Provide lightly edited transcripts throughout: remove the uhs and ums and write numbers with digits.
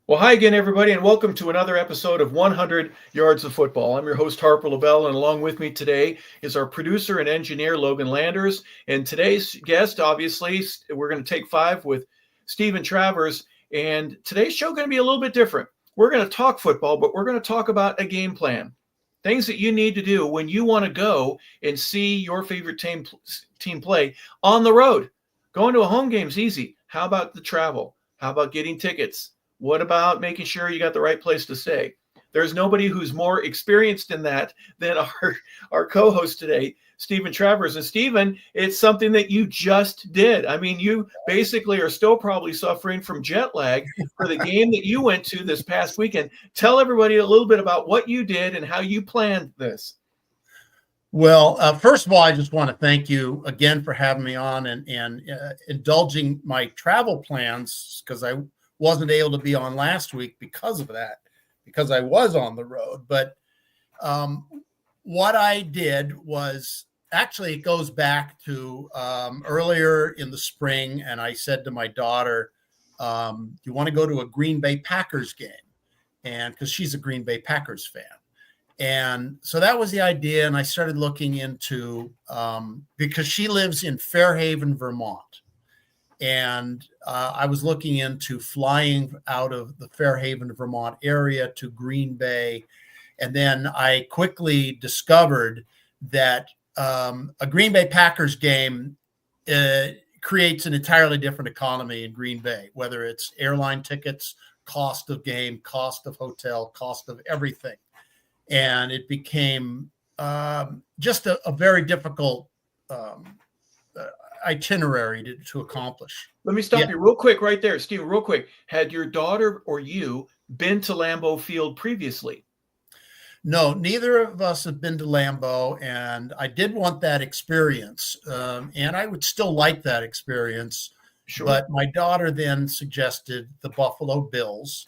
Well, hi again, everybody, and welcome to another episode of 100 Yards of Football. I'm your host, Harper LeBel, and along with me today is our producer and engineer, Logan Landers. And today's guest, obviously, we're going to take five with Steven Travers. And today's show is going to be a little bit different. We're going to talk football, but we're going to talk about a game plan, things that you need to do when you want to go and see your favorite team play on the road. Going to a home game is easy. How about the travel? How about getting tickets? What about making sure you got the right place to stay? There's nobody who's more experienced in that than our co-host today, Steven Travers. And Steven, it's something that you just did. I mean, you basically are still probably suffering from jet lag for the game that you went to this past weekend. Tell everybody a little bit about what you did and how you planned this. Well, first of all, I just want to thank you again for having me on and indulging my travel plans, because I wasn't able to be on last week because of that, because I was on the road. But what I did was, actually, it goes back to earlier in the spring, and I said to my daughter, you want to go to a Green Bay Packers game? And because she's a Green Bay Packers fan. And so that was the idea. And I started looking into, because she lives in Fairhaven, Vermont. And I was looking into flying out of the Fairhaven, Vermont area to Green Bay. And then I quickly discovered that a Green Bay Packers game creates an entirely different economy in Green Bay, whether it's airline tickets, cost of game, cost of hotel, cost of everything. And it became just a very difficult itinerary to accomplish. Let me stop you real quick right there, Steven, real quick. Had your daughter or you been to Lambeau Field previously? No, neither of us have been to Lambeau, and I did want that experience, and I would still like that experience. Sure. But my daughter then suggested the Buffalo Bills.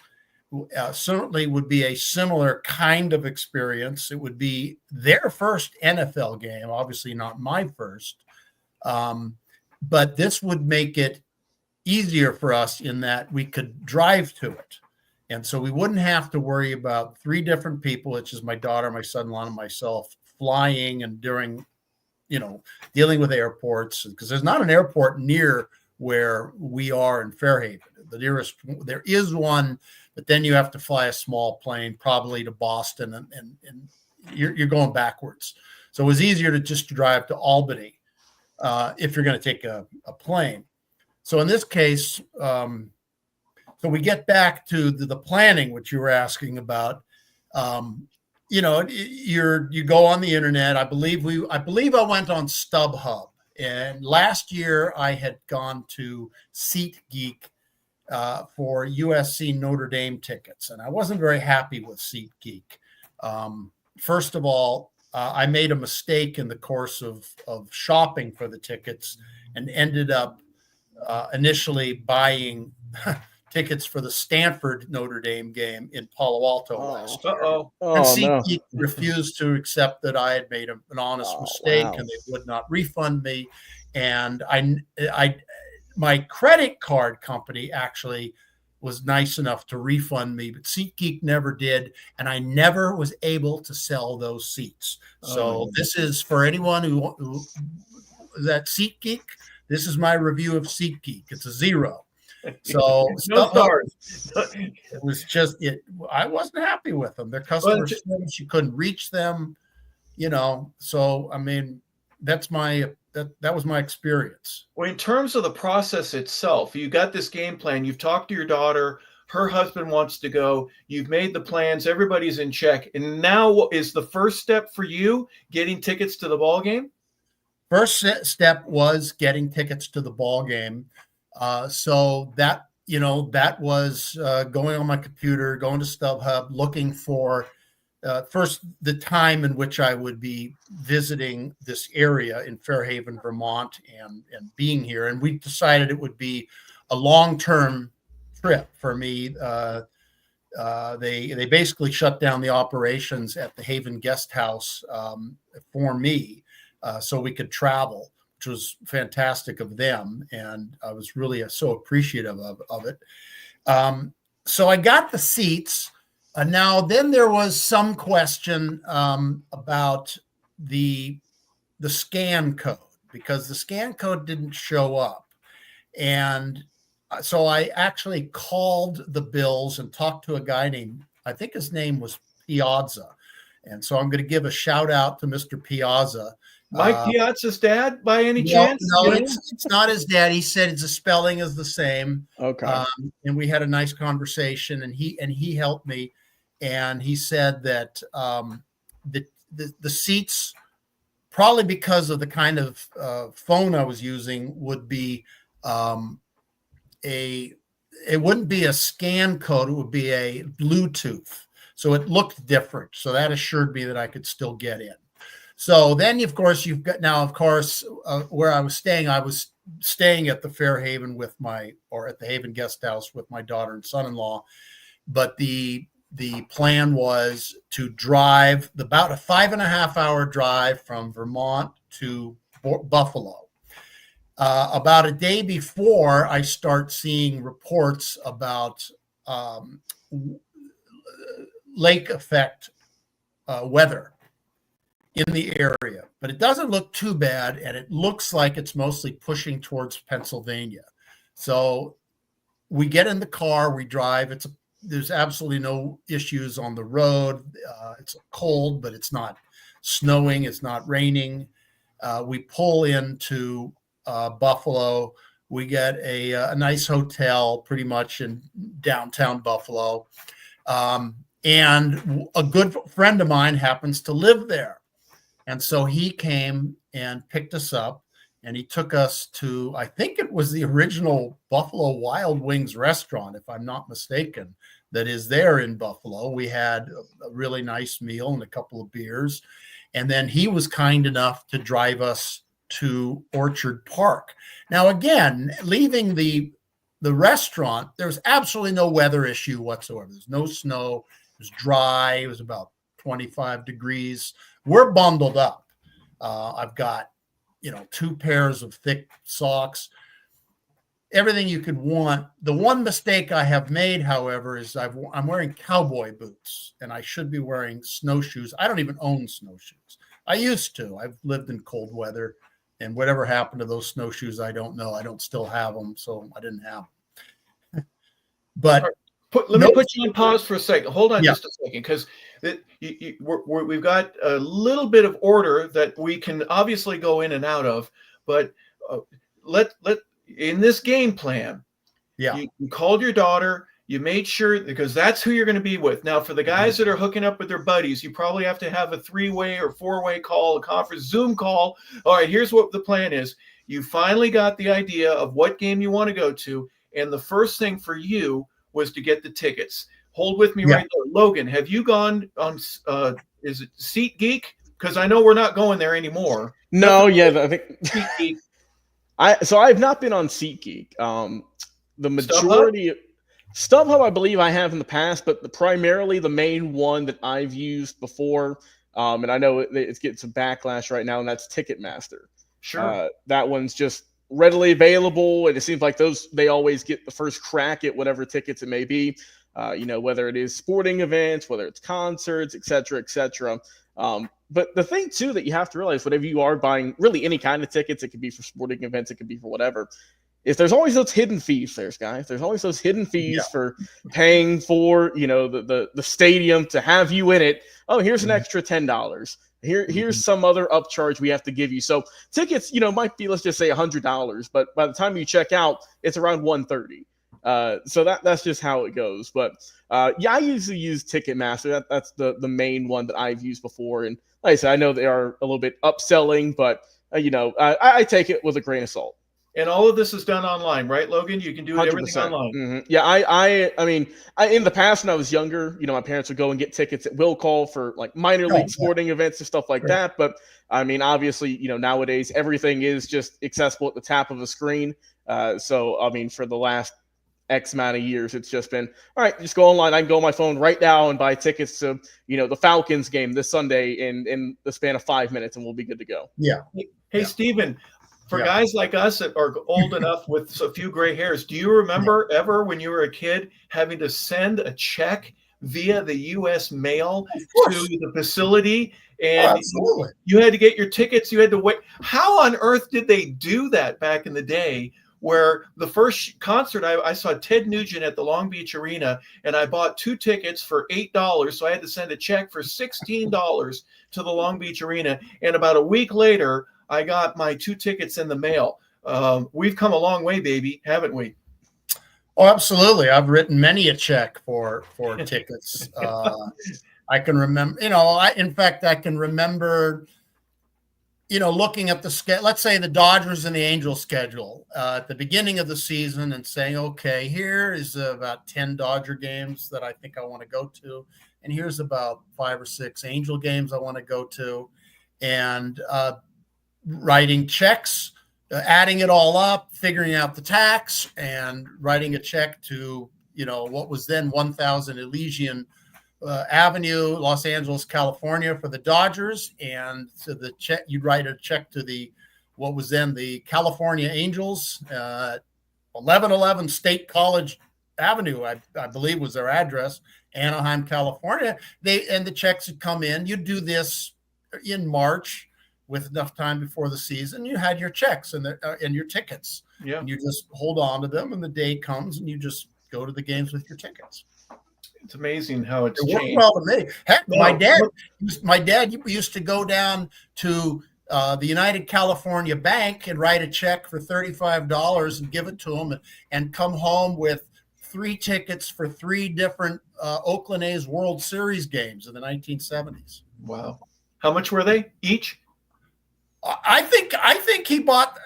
Certainly would be a similar kind of experience. It would be their first NFL game, obviously not my first. But this would make it easier for us in that we could drive to it. And so we wouldn't have to worry about three different people, which is my daughter, my son-in-law, and myself, flying and dealing with airports, because there's not an airport near where we are in Fairhaven. The nearest, there is one, but then you have to fly a small plane, probably to Boston, and you're going backwards. So it was easier to just drive to Albany if you're going to take a plane. So in this case, so we get back to the planning, which you were asking about. You go on the internet. I believe I went on StubHub, and last year I had gone to SeatGeek for USC Notre Dame tickets, and I wasn't very happy with SeatGeek. First of all, I made a mistake in the course of shopping for the tickets and ended up initially buying tickets for the Stanford Notre Dame game in Palo Alto last year. And SeatGeek refused to accept that I had made an honest mistake, and they would not refund me. And my credit card company actually was nice enough to refund me, but SeatGeek never did, and I never was able to sell those seats. So this is for anyone who is at SeatGeek. This is my review of SeatGeek. It's a 0. So no stars. It was just I wasn't happy with them. Their customer service, you couldn't reach them. So I mean, that was my experience. Well, in terms of the process itself, you got this game plan. You've talked to your daughter. Her husband wants to go. You've made the plans. Everybody's in check. And now, what is the first step for you? Getting tickets to the ball game? First step was getting tickets to the ball game. So that was going on my computer, going to StubHub, looking for first the time in which I would be visiting this area in Fairhaven, Vermont, and being here. And we decided it would be a long-term trip for me. They basically shut down the operations at the Haven Guest House for me, so we could travel, which was fantastic of them, and I was really so appreciative of it. so I got the seats. Now, then there was some question about the scan code, because the scan code didn't show up. And so I actually called the Bills and talked to a guy named, I think his name was Piazza. And so I'm going to give a shout out to Mr. Piazza. Mike Piazza's dad, by any chance? No, it's not his dad. He said the spelling is the same. Okay. And we had a nice conversation, and he helped me. And he said that the seats, probably because of the kind of phone I was using, would be it wouldn't be a scan code. It would be a Bluetooth. So it looked different. So that assured me that I could still get in. So then, of course, where I was staying at the Fairhaven at the Haven Guest House with my daughter and son-in-law. But the plan was to drive about a 5.5-hour drive from Vermont to Buffalo. About a day before, I start seeing reports about lake effect weather in the area, but it doesn't look too bad, and it looks like it's mostly pushing towards Pennsylvania. So we get in the car, we drive. There's absolutely no issues on the road. It's cold, but it's not snowing. It's not raining. We pull into Buffalo. We get a nice hotel pretty much in downtown Buffalo. And a good friend of mine happens to live there. And so he came and picked us up, and he took us to, I think it was the original Buffalo Wild Wings restaurant, if I'm not mistaken, that is there in Buffalo. We had a really nice meal and a couple of beers. And then he was kind enough to drive us to Orchard Park. Now, again, leaving the restaurant, there's absolutely no weather issue whatsoever. There's no snow. It was dry. It was about 25 degrees. We're bundled up. I've got, 2 pairs of thick socks, everything you could want. The one mistake I have made, however, is I'm wearing cowboy boots, and I should be wearing snowshoes. I don't even own snowshoes. I used to. I've lived in cold weather, and whatever happened to those snowshoes, I don't know. I don't still have them, so I didn't have them. But let me put you on pause for a second. Hold on just a second, because we've got a little bit of order that we can obviously go in and out of. But let in this game plan, you called your daughter. You made sure, because that's who you're going to be with. Now, for the guys that are hooking up with their buddies, you probably have to have a 3-way or 4-way call, a conference Zoom call. All right, here's what the plan is. You finally got the idea of what game you want to go to, and the first thing for you was to get the tickets. Hold with me right there. Logan, have you gone on, is it SeatGeek? Because I know we're not going there anymore. No, I think SeatGeek. I have not been on SeatGeek. The majority StubHub, I believe I have in the past, but primarily the main one that I've used before, and I know it's getting some backlash right now, and that's Ticketmaster. Sure. That one's just readily available, and it seems like they always get the first crack at whatever tickets it may be, whether it is sporting events, whether it's concerts, et cetera, et cetera. But the thing, too, that you have to realize, whenever you are buying really any kind of tickets, it could be for sporting events, it could be for whatever, is there's always those hidden fees, guys. There's always those hidden fees for paying for, the stadium to have you in it. Oh, here's an extra $10. Here's some other upcharge we have to give you. So tickets, might be, let's just say $100, but by the time you check out, it's around $130. So that's just how it goes. But I usually use Ticketmaster. That's the main one that I've used before. And like I said, I know they are a little bit upselling, but I take it with a grain of salt. And all of this is done online, right, Logan? You can do everything online. Mm-hmm. Yeah, I mean, in the past when I was younger, my parents would go and get tickets at will call for like minor league sporting events and stuff like that. But I mean, obviously, nowadays everything is just accessible at the tap of a screen. So I mean, for the last X amount of years, it's just been, all right, just go online. I can go on my phone right now and buy tickets to, the Falcons game this Sunday in the span of 5 minutes, and we'll be good to go. Yeah. Hey, Steven, for guys like us that are old enough with a few gray hairs, do you remember ever when you were a kid having to send a check via the U.S. mail to the facility? And you had to get your tickets. You had to wait. How on earth did they do that back in the day? Where the first concert I saw Ted Nugent at the Long Beach Arena, and I bought 2 tickets for $8, so I had to send a check for $16 to the Long Beach Arena. And about a week later, I got my 2 tickets in the mail. We've come a long way, baby, haven't we? Oh, absolutely. I've written many a check for tickets. I can remember, in fact, I can remember, looking at the let's say the Dodgers and the Angels schedule at the beginning of the season and saying, okay, here is about 10 Dodger games that I think I want to go to. And here's about 5 or 6 Angel games I want to go to. And writing checks, adding it all up, figuring out the tax, and writing a check to, what was then 1000 Elysian Avenue, Los Angeles, California, for the Dodgers. And so the check, you'd write a check to what was then the California Angels, 1111 State College Avenue, I believe was their address, Anaheim, California. The checks would come in. You'd do this in March with enough time before the season. You had your checks and your tickets. Yeah. And you just hold on to them, and the day comes and you just go to the games with your tickets. It's amazing how it's changed. Worked well to me. Heck, my dad used to go down to the United California Bank and write a check for $35 and give it to him, and come home with 3 tickets for 3 different Oakland A's World Series games in the 1970s. Wow. How much were they each? I think he bought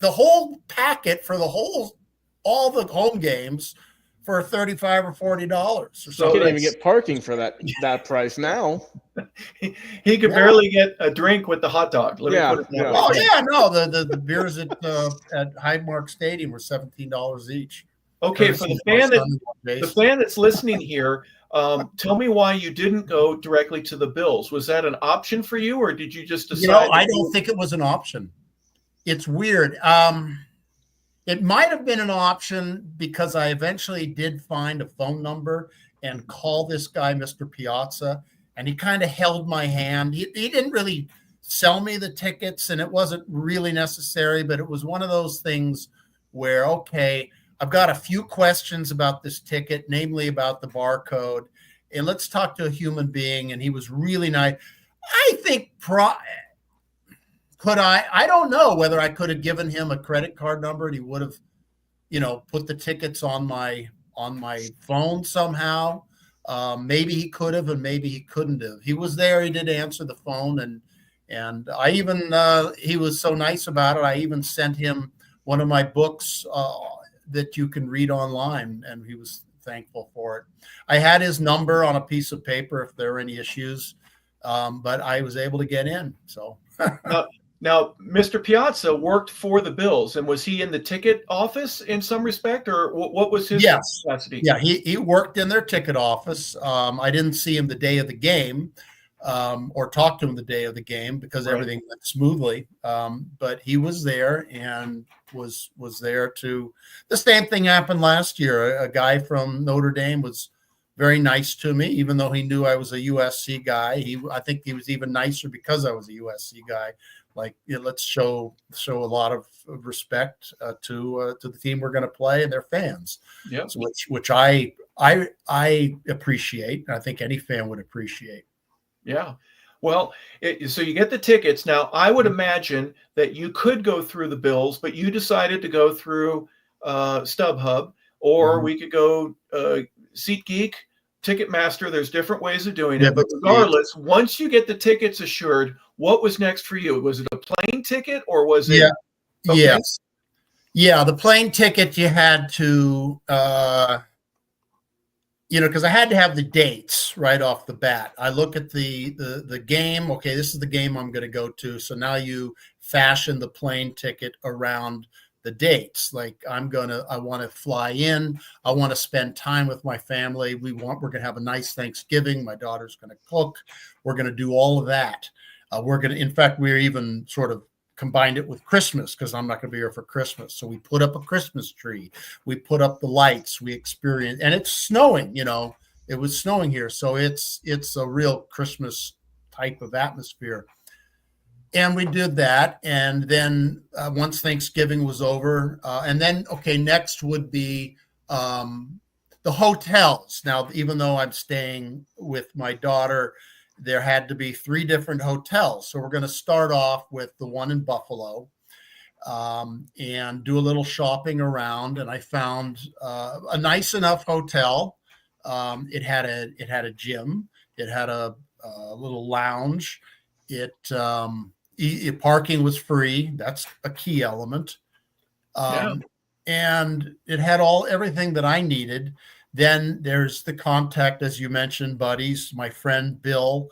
the whole packet for all the home games for $35 or $40. So you can't even get parking for that price now. He could barely get a drink with the hot dog. Let me put it that way. Oh yeah, no, the beers at Highmark Stadium were $17 each. Okay, for the fan that's listening here, tell me why you didn't go directly to the Bills. Was that an option for you, or did you just decide? I don't think it was an option. It's weird. It might have been an option because I eventually did find a phone number and call this guy, Mr. Piazza, and he kind of held my hand. He didn't really sell me the tickets, and it wasn't really necessary, but it was one of those things where, okay, I've got a few questions about this ticket, namely about the barcode, and let's talk to a human being. And he was really nice. I think I don't know whether I could have given him a credit card number and he would have, put the tickets on my phone somehow. Maybe he could have, and maybe he couldn't have. He was there. He did answer the phone, and I even he was so nice about it. I even sent him one of my books that you can read online, and he was thankful for it. I had his number on a piece of paper if there were any issues, but I was able to get in. So. Now, Mr. Piazza worked for the Bills, and was he in the ticket office in some respect, or what was his capacity? Yeah, he worked in their ticket office. I didn't see him the day of the game or talk to him the day of the game because everything went smoothly. But he was there and was there to – the same thing happened last year. A guy from Notre Dame was very nice to me, even though he knew I was a USC guy. I think he was even nicer because I was a USC guy. Like, let's show a lot of respect to the team we're going to play and their fans. Yeah, so which I appreciate. I think any fan would appreciate. Yeah. Well, so you get the tickets. Now, I would imagine that you could go through the Bills, but you decided to go through StubHub, or we could go SeatGeek, Ticketmaster. There's different ways of doing it. But regardless, once you get the tickets assured, what was next for you? Was it a plane ticket, or was it? Okay. Yes. Yeah, the plane ticket you had to, because I had to have the dates right off the bat. I look at the game. Okay, this is the game I'm going to go to. So now you fashion the plane ticket around the dates. Like I want to fly in. I want to spend time with my family. We're going to have a nice Thanksgiving. My daughter's going to cook. We're going to do all of that. In fact, we're even sort of combined it with Christmas because I'm not going to be here for Christmas. So we put up a Christmas tree. We put up the lights. We experienced, and it's snowing. It was snowing here, so it's a real Christmas type of atmosphere. And we did that, and then once Thanksgiving was over, and then next would be the hotels. Now, even though I'm staying with my daughter, there had to be 3 different hotels. So we're going to start off with the one in Buffalo and do a little shopping around. And I found a nice enough hotel. It had a gym. It had a little lounge. Parking was free. That's a key element. And it had everything that I needed. Then there's the contact, as you mentioned, buddies. My friend Bill,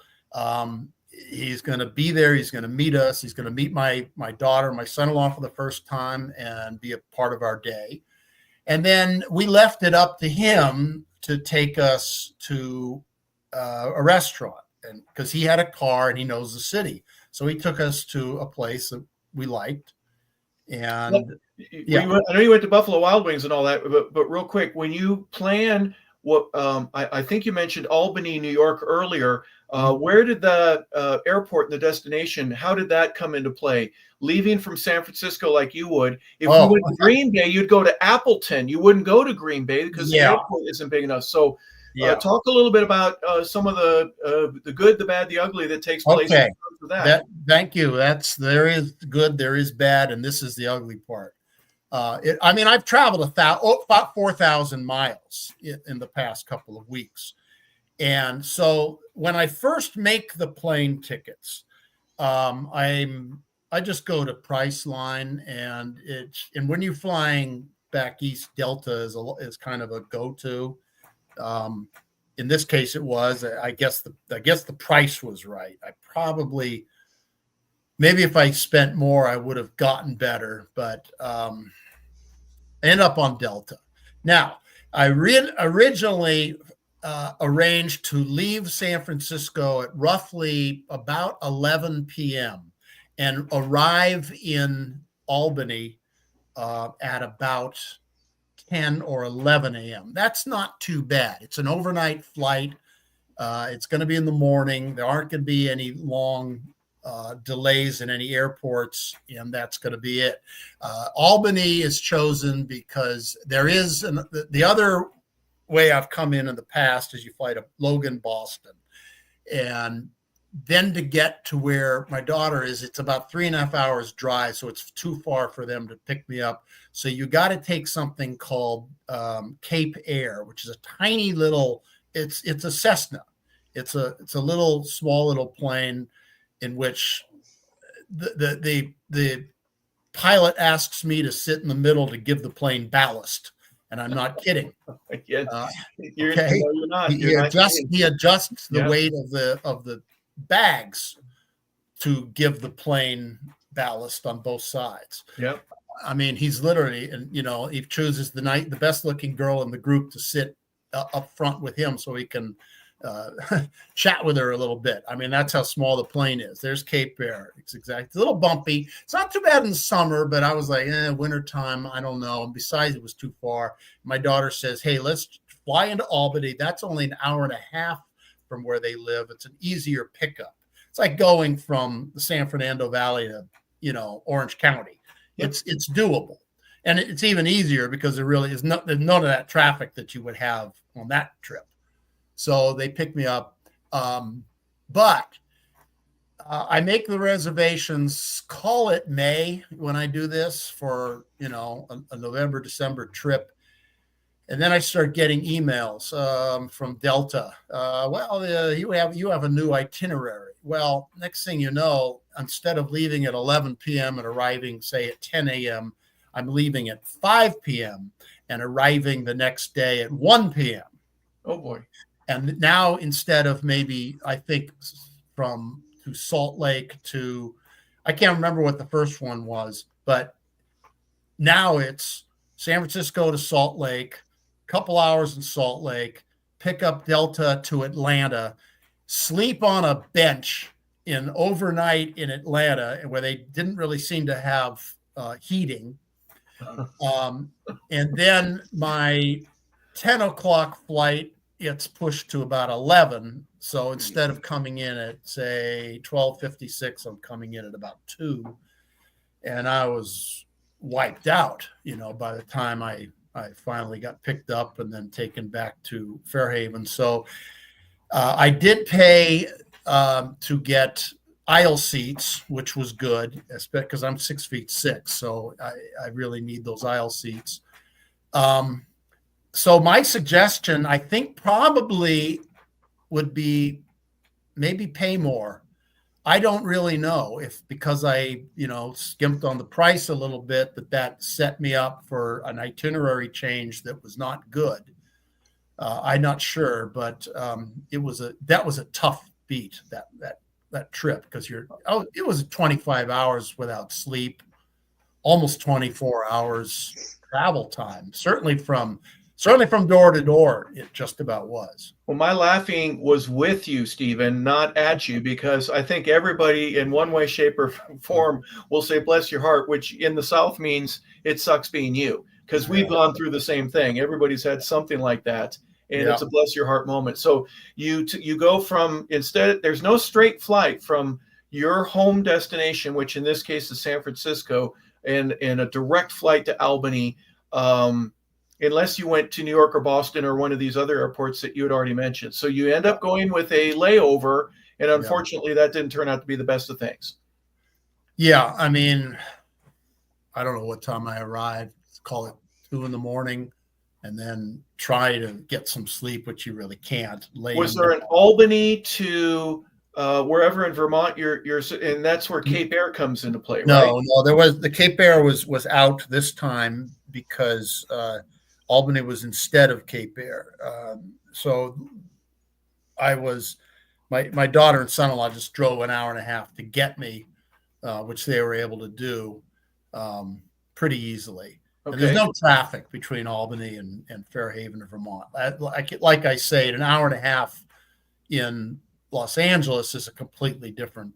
he's going to be there. He's going to meet us. He's going to meet my daughter, my son-in-law for the first time and be a part of our day. And then we left it up to him to take us to a restaurant, and because he had a car and he knows the city. So he took us to a place that we liked. And I know you went to Buffalo Wild Wings and all that, but real quick, when you plan what I think you mentioned Albany, New York earlier, where did the airport and the destination, how did that come into play? Leaving from San Francisco like you would. If you went to Green Bay, you'd go to Appleton. You wouldn't go to Green Bay because the airport isn't big enough. So talk a little bit about some of the good, the bad, the ugly that takes place in terms of that. Thank you. There is good, there is bad, and this is the ugly part. I've traveled about 4,000 miles in the past couple of weeks. And so when I first make the plane tickets, I just go to Priceline, and when you're flying back east, Delta is kind of a go-to. In this case, it was. I guess the price was right. I probably, maybe if I spent more, I would have gotten better, but I end up on Delta. Now, I originally arranged to leave San Francisco at roughly about 11 p.m. and arrive in Albany at about 10 or 11 a.m. That's not too bad. It's an overnight flight. It's going to be in the morning. There aren't going to be any long delays in any airports, and that's going to be it. Albany is chosen because there is the other way I've come in the past is you fly to Logan, Boston, and then to get to where my daughter is, it's about 3.5 hours drive, so it's too far for them to pick me up. So you got to take something called Cape Air, which is a tiny little. It's a Cessna. It's a small little plane in which the pilot asks me to sit in the middle to give the plane ballast, and I'm not kidding. You're not. He adjusts the weight of the bags to give the plane ballast on both sides. Yep. I mean, he's literally, and he chooses the best looking girl in the group to sit up front with him so he can chat with her a little bit. I mean, that's how small the plane is. There's Cape Air. It's a little bumpy. It's not too bad in the summer, but I was like, wintertime, I don't know. And besides, it was too far. My daughter says, hey, let's fly into Albany. That's only an hour and a half from where they live. It's an easier pickup. It's like going from the San Fernando Valley to, Orange County. Yep. It's doable. And it's even easier because there really is there's none of that traffic that you would have on that trip. So they pick me up. But I make the reservations, call it May when I do this for, a November, December trip. And then I start getting emails from Delta. You have a new itinerary. Well, next thing you know, instead of leaving at 11 p.m. and arriving, say, at 10 a.m., I'm leaving at 5 p.m. and arriving the next day at 1 p.m. Oh, boy. And now instead of maybe, I think, to Salt Lake to, I can't remember what the first one was, but now it's San Francisco to Salt Lake, couple hours in Salt Lake, pick up Delta to Atlanta, sleep on a bench overnight in Atlanta, where they didn't really seem to have heating. And then my 10 o'clock flight, it's pushed to about 11. So instead of coming in at, say, 12:56, I'm coming in at about 2. And I was wiped out, by the time I finally got picked up and then taken back to Fairhaven. So I did pay to get aisle seats, which was good, because I'm 6'6", so I really need those aisle seats. So my suggestion, I think, probably would be maybe pay more. I don't really know if, because I, skimped on the price a little bit, that set me up for an itinerary change that was not good. I'm not sure, but that was a tough beat, that trip, because it was 25 hours without sleep, almost 24 hours travel time. Certainly from door to door, it just about was. Well, my laughing was with you, Steven, not at you, because I think everybody in one way, shape, or form will say, bless your heart, which in the South means it sucks being you, because we've gone through the same thing. Everybody's had something like that. And it's a bless your heart moment. So you go from, instead, there's no straight flight from your home destination, which in this case is San Francisco, and a direct flight to Albany, unless you went to New York or Boston or one of these other airports that you had already mentioned. So you end up going with a layover, and unfortunately that didn't turn out to be the best of things. Yeah, I mean, I don't know what time I arrived. Let's call it 2 a.m. and then try to get some sleep, which you really can't. Was there an Albany to wherever in Vermont you're, and that's where Cape Air comes into play, right? No, there was, the Cape Air was out this time because Albany was instead of Cape Air. So I was, my daughter and son-in-law just drove an hour and a half to get me, which they were able to do pretty easily. Okay. There's no traffic between Albany and Fairhaven, Vermont. Like I say, an hour and a half in Los Angeles is a completely different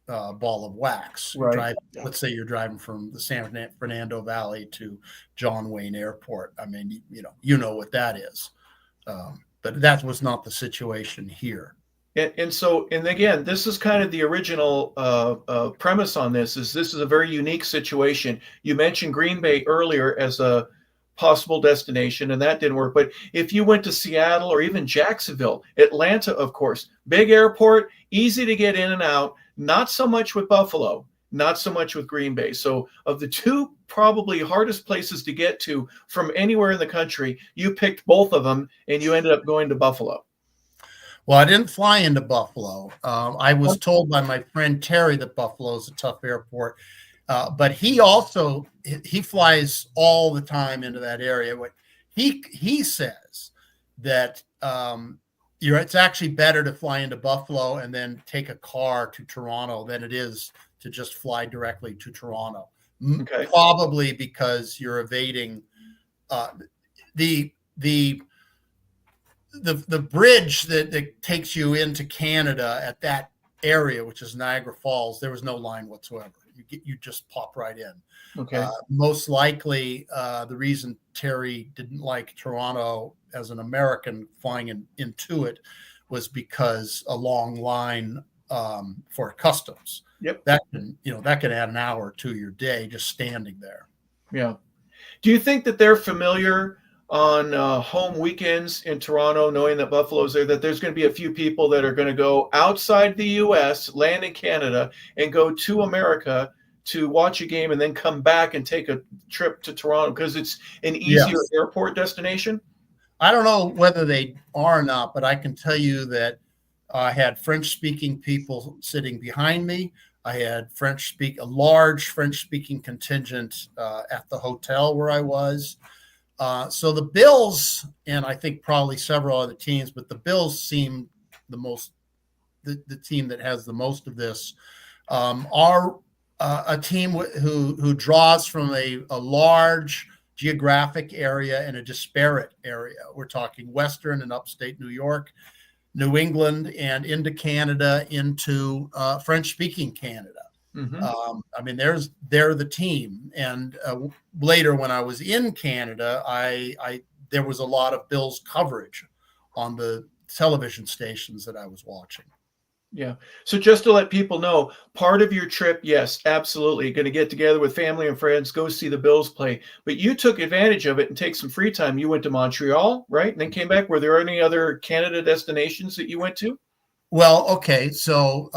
ball of wax. Right. Let's say you're driving from the San Fernando Valley to John Wayne Airport. I mean, you know what that is. But that was not the situation here. And again, this is kind of the original premise on this is a very unique situation. You mentioned Green Bay earlier as a possible destination, and that didn't work. But if you went to Seattle or even Jacksonville, Atlanta, of course, big airport, easy to get in and out, not so much with Buffalo, not so much with Green Bay. So of the two probably hardest places to get to from anywhere in the country, you picked both of them, and you ended up going to Buffalo. Well, I didn't fly into Buffalo. I was told by my friend Terry that Buffalo is a tough airport, but he flies all the time into that area. He says that it's actually better to fly into Buffalo and then take a car to Toronto than it is to just fly directly to Toronto. Okay. Probably because you're evading the bridge that takes you into Canada at that area, which is Niagara Falls. There was no line whatsoever. You just pop right in. Okay. Most likely, the reason Terry didn't like Toronto as an American flying into it was because a long line for customs. Yep. That can add an hour to your day just standing there. Yeah. Do you think that they're familiar on home weekends in Toronto, knowing that Buffalo's there, that there's going to be a few people that are going to go outside the U.S., land in Canada, and go to America to watch a game and then come back and take a trip to Toronto because it's an easier airport destination? I don't know whether they are or not, but I can tell you that I had French-speaking people sitting behind me. I had a large French-speaking contingent at the hotel where I was. So the Bills, and I think probably several other teams, but the Bills seem the team that has the most of this, are a team who draws from a large geographic area and a disparate area. We're talking Western and upstate New York. New England and into Canada, into French-speaking Canada. I mean, they're the team. And later, when I was in Canada, there was a lot of Bills coverage on the television stations that I was watching. Yeah. So just to let people know, part of your trip, yes, absolutely, going to get together with family and friends, go see the Bills play. But you took advantage of it and take some free time. You went to Montreal, right? And then came back. Were there any other Canada destinations that you went to? Well, okay. So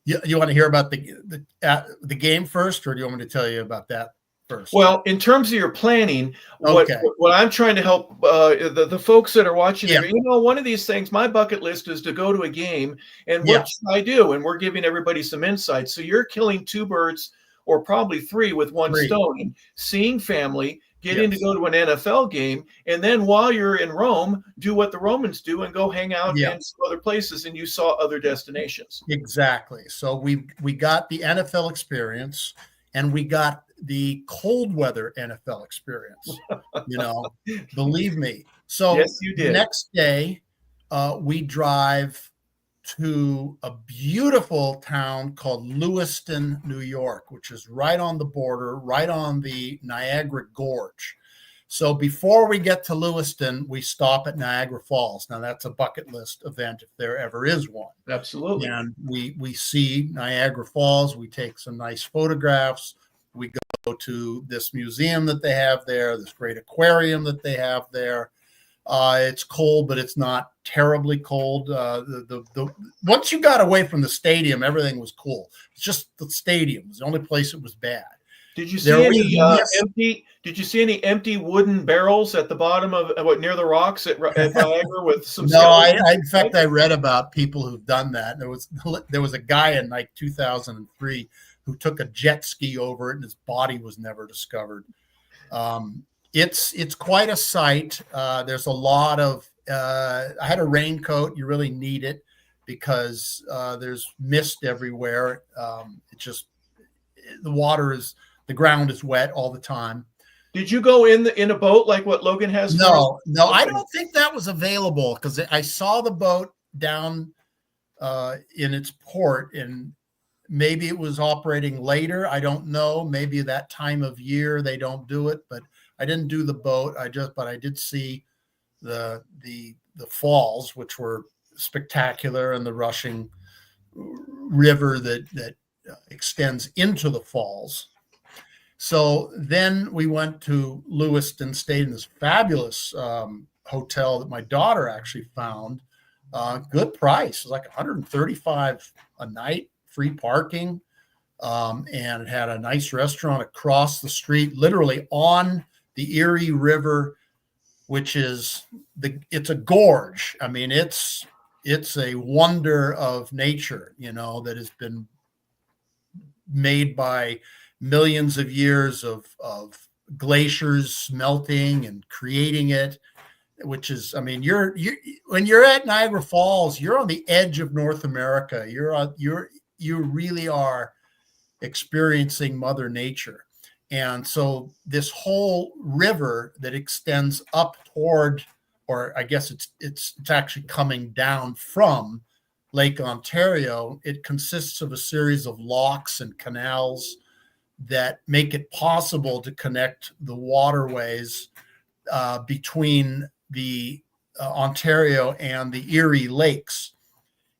you want to hear about the game first, or do you want me to tell you about that first? Well, in terms of your planning, Okay. what I'm trying to help the folks that are watching, one of these things, my bucket list is to go to a game, and what should I do? And we're giving everybody some insights. So you're killing two birds, or probably three with one stone, and seeing family, getting to go to an NFL game, and then while you're in Rome, do what the Romans do and go hang out in some other places, and you saw other destinations. Exactly. So we got the NFL experience, and we got the cold weather NFL experience, believe me. So yes, you did. The next day, we drive to a beautiful town called Lewiston, New York, which is right on the border, right on the Niagara Gorge. So before we get to Lewiston, we stop at Niagara Falls. Now that's a bucket list event if there ever is one. Absolutely. And we see Niagara Falls. We take some nice photographs. We go to this museum that they have there, this great aquarium that they have there. It's cold, but it's not terribly cold. Once you got away from the stadium, everything was cool. It's just the stadium was the only place it was bad. Did you see Did you see any empty wooden barrels at the bottom of near the rocks at Niagara with some? No, in fact, I read about people who've done that. There was a guy in like 2003 who took a jet ski over it, and his body was never discovered. It's quite a sight. There's a lot of. I had a raincoat. You really need it because there's mist everywhere. The ground is wet all the time. Did you go in a boat like what Logan has? No, I don't think that was available because I saw the boat down in its port, and maybe it was operating later. I don't know. Maybe that time of year they don't do it, but I didn't do the boat. But I did see the falls, which were spectacular, and the rushing river that extends into the falls. So then we went to Lewiston, stayed in this fabulous hotel that my daughter actually found. Good price. It was like $135 a night, free parking. And it had a nice restaurant across the street, literally on the Erie River, which is it's a gorge. I mean, it's a wonder of nature, that has been made by millions of years of glaciers melting and creating it, which is, I mean, when you're at Niagara Falls, you're on the edge of North America. You really are experiencing Mother Nature. And so this whole river that extends up toward, or I guess it's actually coming down from Lake Ontario, it consists of a series of locks and canals that make it possible to connect the waterways between the Ontario and the Erie Lakes.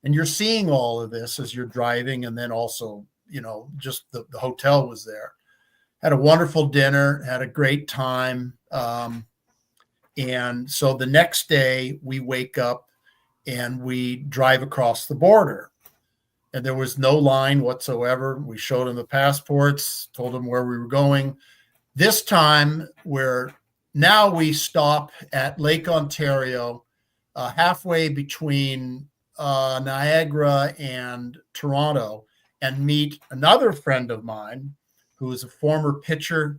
And you're seeing all of this as you're driving. And then also, just the hotel was there. Had a wonderful dinner, had a great time. And so the next day we wake up and we drive across the border. And there was no line whatsoever. We showed them the passports, told them where we were going. This time, now we stop at Lake Ontario, halfway between Niagara and Toronto, and meet another friend of mine who is a former pitcher,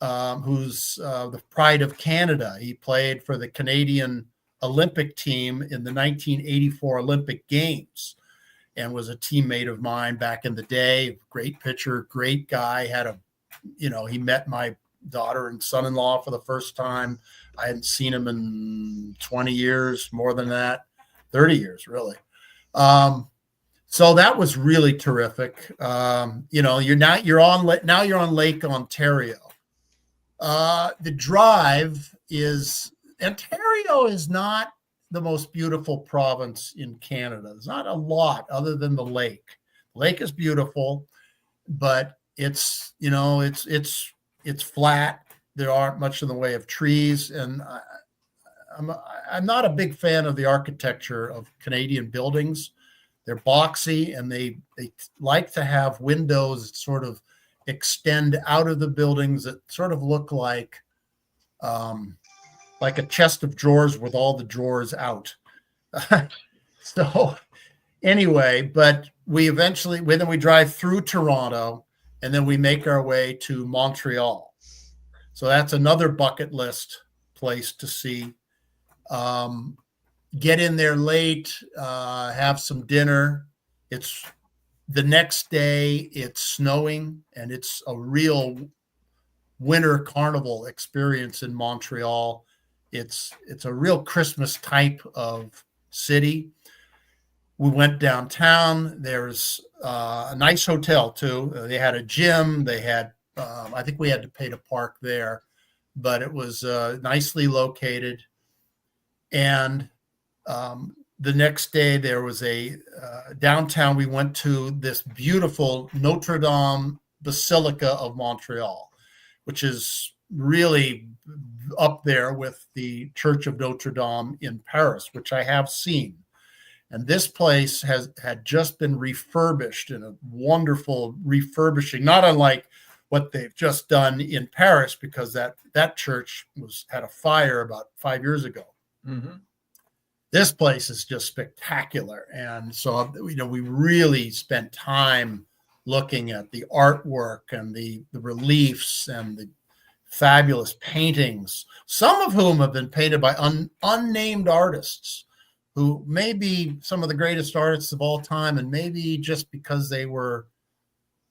who's the pride of Canada. He played for the Canadian Olympic team in the 1984 Olympic Games, and was a teammate of mine back in the day. Great pitcher, great guy. He met my daughter and son-in-law for the first time. I hadn't seen them in 20 years, more than that, 30 years, really. So that was really terrific. You're on Lake Ontario. The drive is Ontario is not the most beautiful province in Canada. There's not a lot other than the lake. The lake is beautiful, but it's flat. There aren't much in the way of trees, and I'm not a big fan of the architecture of Canadian buildings. They're boxy, and they like to have windows that sort of extend out of the buildings that sort of look like a chest of drawers with all the drawers out. So anyway, but we drive through Toronto, and then we make our way to Montreal. So that's another bucket list place to see. Get in there late, have some dinner. It's the next day, it's snowing, and it's a real winter carnival experience in Montreal. It's a real Christmas type of city. We went downtown. There's a nice hotel too. They had a gym. They had, I think we had to pay to park there, but it was nicely located. And the next day there was a downtown. We went to this beautiful Notre Dame Basilica of Montreal, which is really up there with the Church of Notre Dame in Paris, which I have seen. And this place had just been refurbished in a wonderful refurbishing, not unlike what they've just done in Paris, because that church had a fire about 5 years ago. Mm-hmm. This place is just spectacular. And so, we really spent time looking at the artwork and the reliefs and the fabulous paintings, some of whom have been painted by unnamed artists who may be some of the greatest artists of all time, and maybe just because they were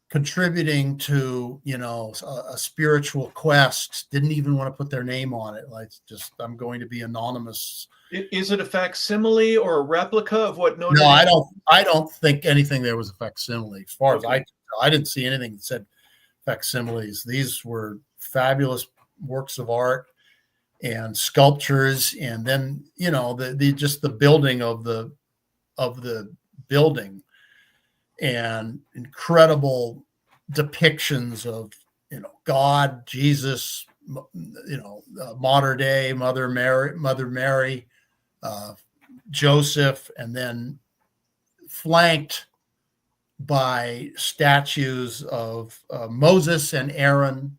contributing to, a spiritual quest, didn't even want to put their name on it. Like, just, I'm going to be anonymous. Is it a facsimile or a replica of what Notre Dame? No, I don't think anything there was a facsimile. As far as I didn't see anything that said facsimiles. These were fabulous works of art and sculptures, and then the building of the building, and incredible depictions of God, Jesus, modern day Mother Mary, Joseph, and then flanked by statues of Moses and Aaron,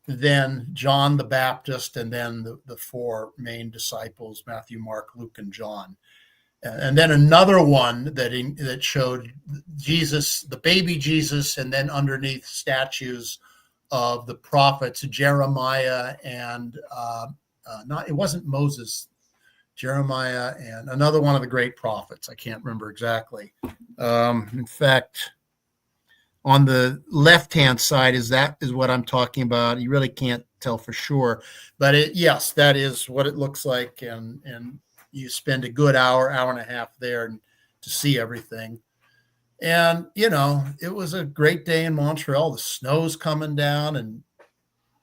then John the Baptist, and then the four main disciples, Matthew, Mark, Luke, and John. And then another one that showed Jesus, the baby Jesus, and then underneath statues of the prophets, Jeremiah and it wasn't Moses, Jeremiah and another one of the great prophets. I can't remember exactly. In fact, on the left-hand side is what I'm talking about. You really can't tell for sure, but yes, that is what it looks like. And you spend a good hour and a half there to see everything. And, it was a great day in Montreal. The snow's coming down, and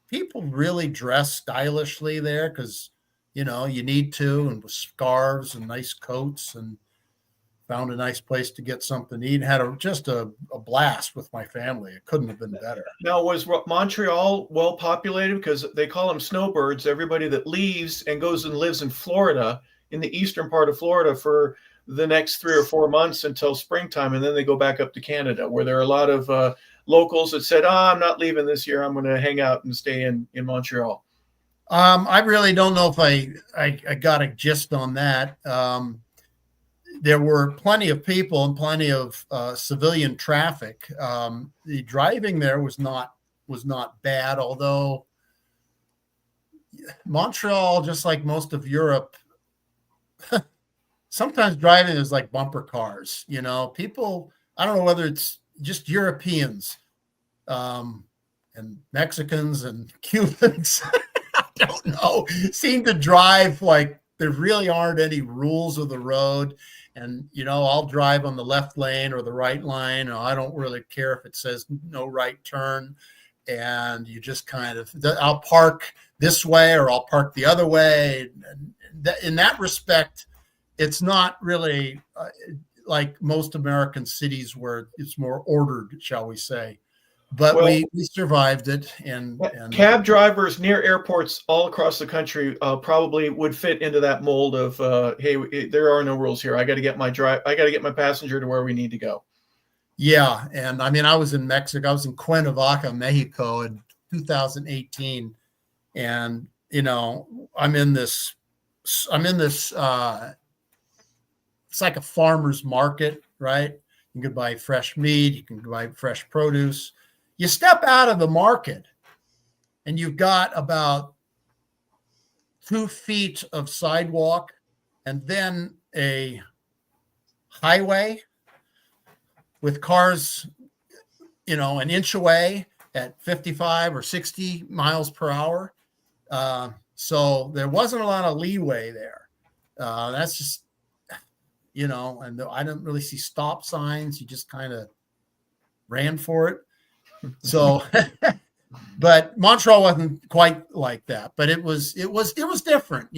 people really dress stylishly there because, you need to, and with scarves and nice coats, and found a nice place to get something to eat. Had just a blast with my family. It couldn't have been better. Now, was Montreal well populated? Because they call them snowbirds, everybody that leaves and goes and lives in Florida, in the eastern part of Florida, for the next 3 or 4 months until springtime, and then they go back up to Canada, where there are a lot of locals that said, I'm not leaving this year. I'm going to hang out and stay in Montreal. I really don't know if I got a gist on that. There were plenty of people and plenty of civilian traffic. The driving there was not bad, although Montreal, just like most of Europe, sometimes driving is like bumper cars. People, I don't know whether it's just Europeans, and Mexicans and Cubans, I don't know, seem to drive like there really aren't any rules of the road. And, I'll drive on the left lane or the right lane. Or I don't really care if it says no right turn. And you just I'll park this way or I'll park the other way. In that respect, it's not really like most American cities where it's more ordered, shall we say. But we survived it. And cab drivers near airports all across the country probably would fit into that mold of, hey, there are no rules here. I got to get my passenger to where we need to go. Yeah, and I mean, I was in Mexico. I was in Cuernavaca, Mexico, in 2018, and I'm in this. It's like a farmer's market, right? You can buy fresh meat. You can buy fresh produce. You step out of the market and you've got about 2 feet of sidewalk and then a highway with cars, an inch away at 55 or 60 miles per hour. So there wasn't a lot of leeway there. That's just, and I didn't really see stop signs. You just kind of ran for it. So, but Montreal wasn't quite like that, but it was different,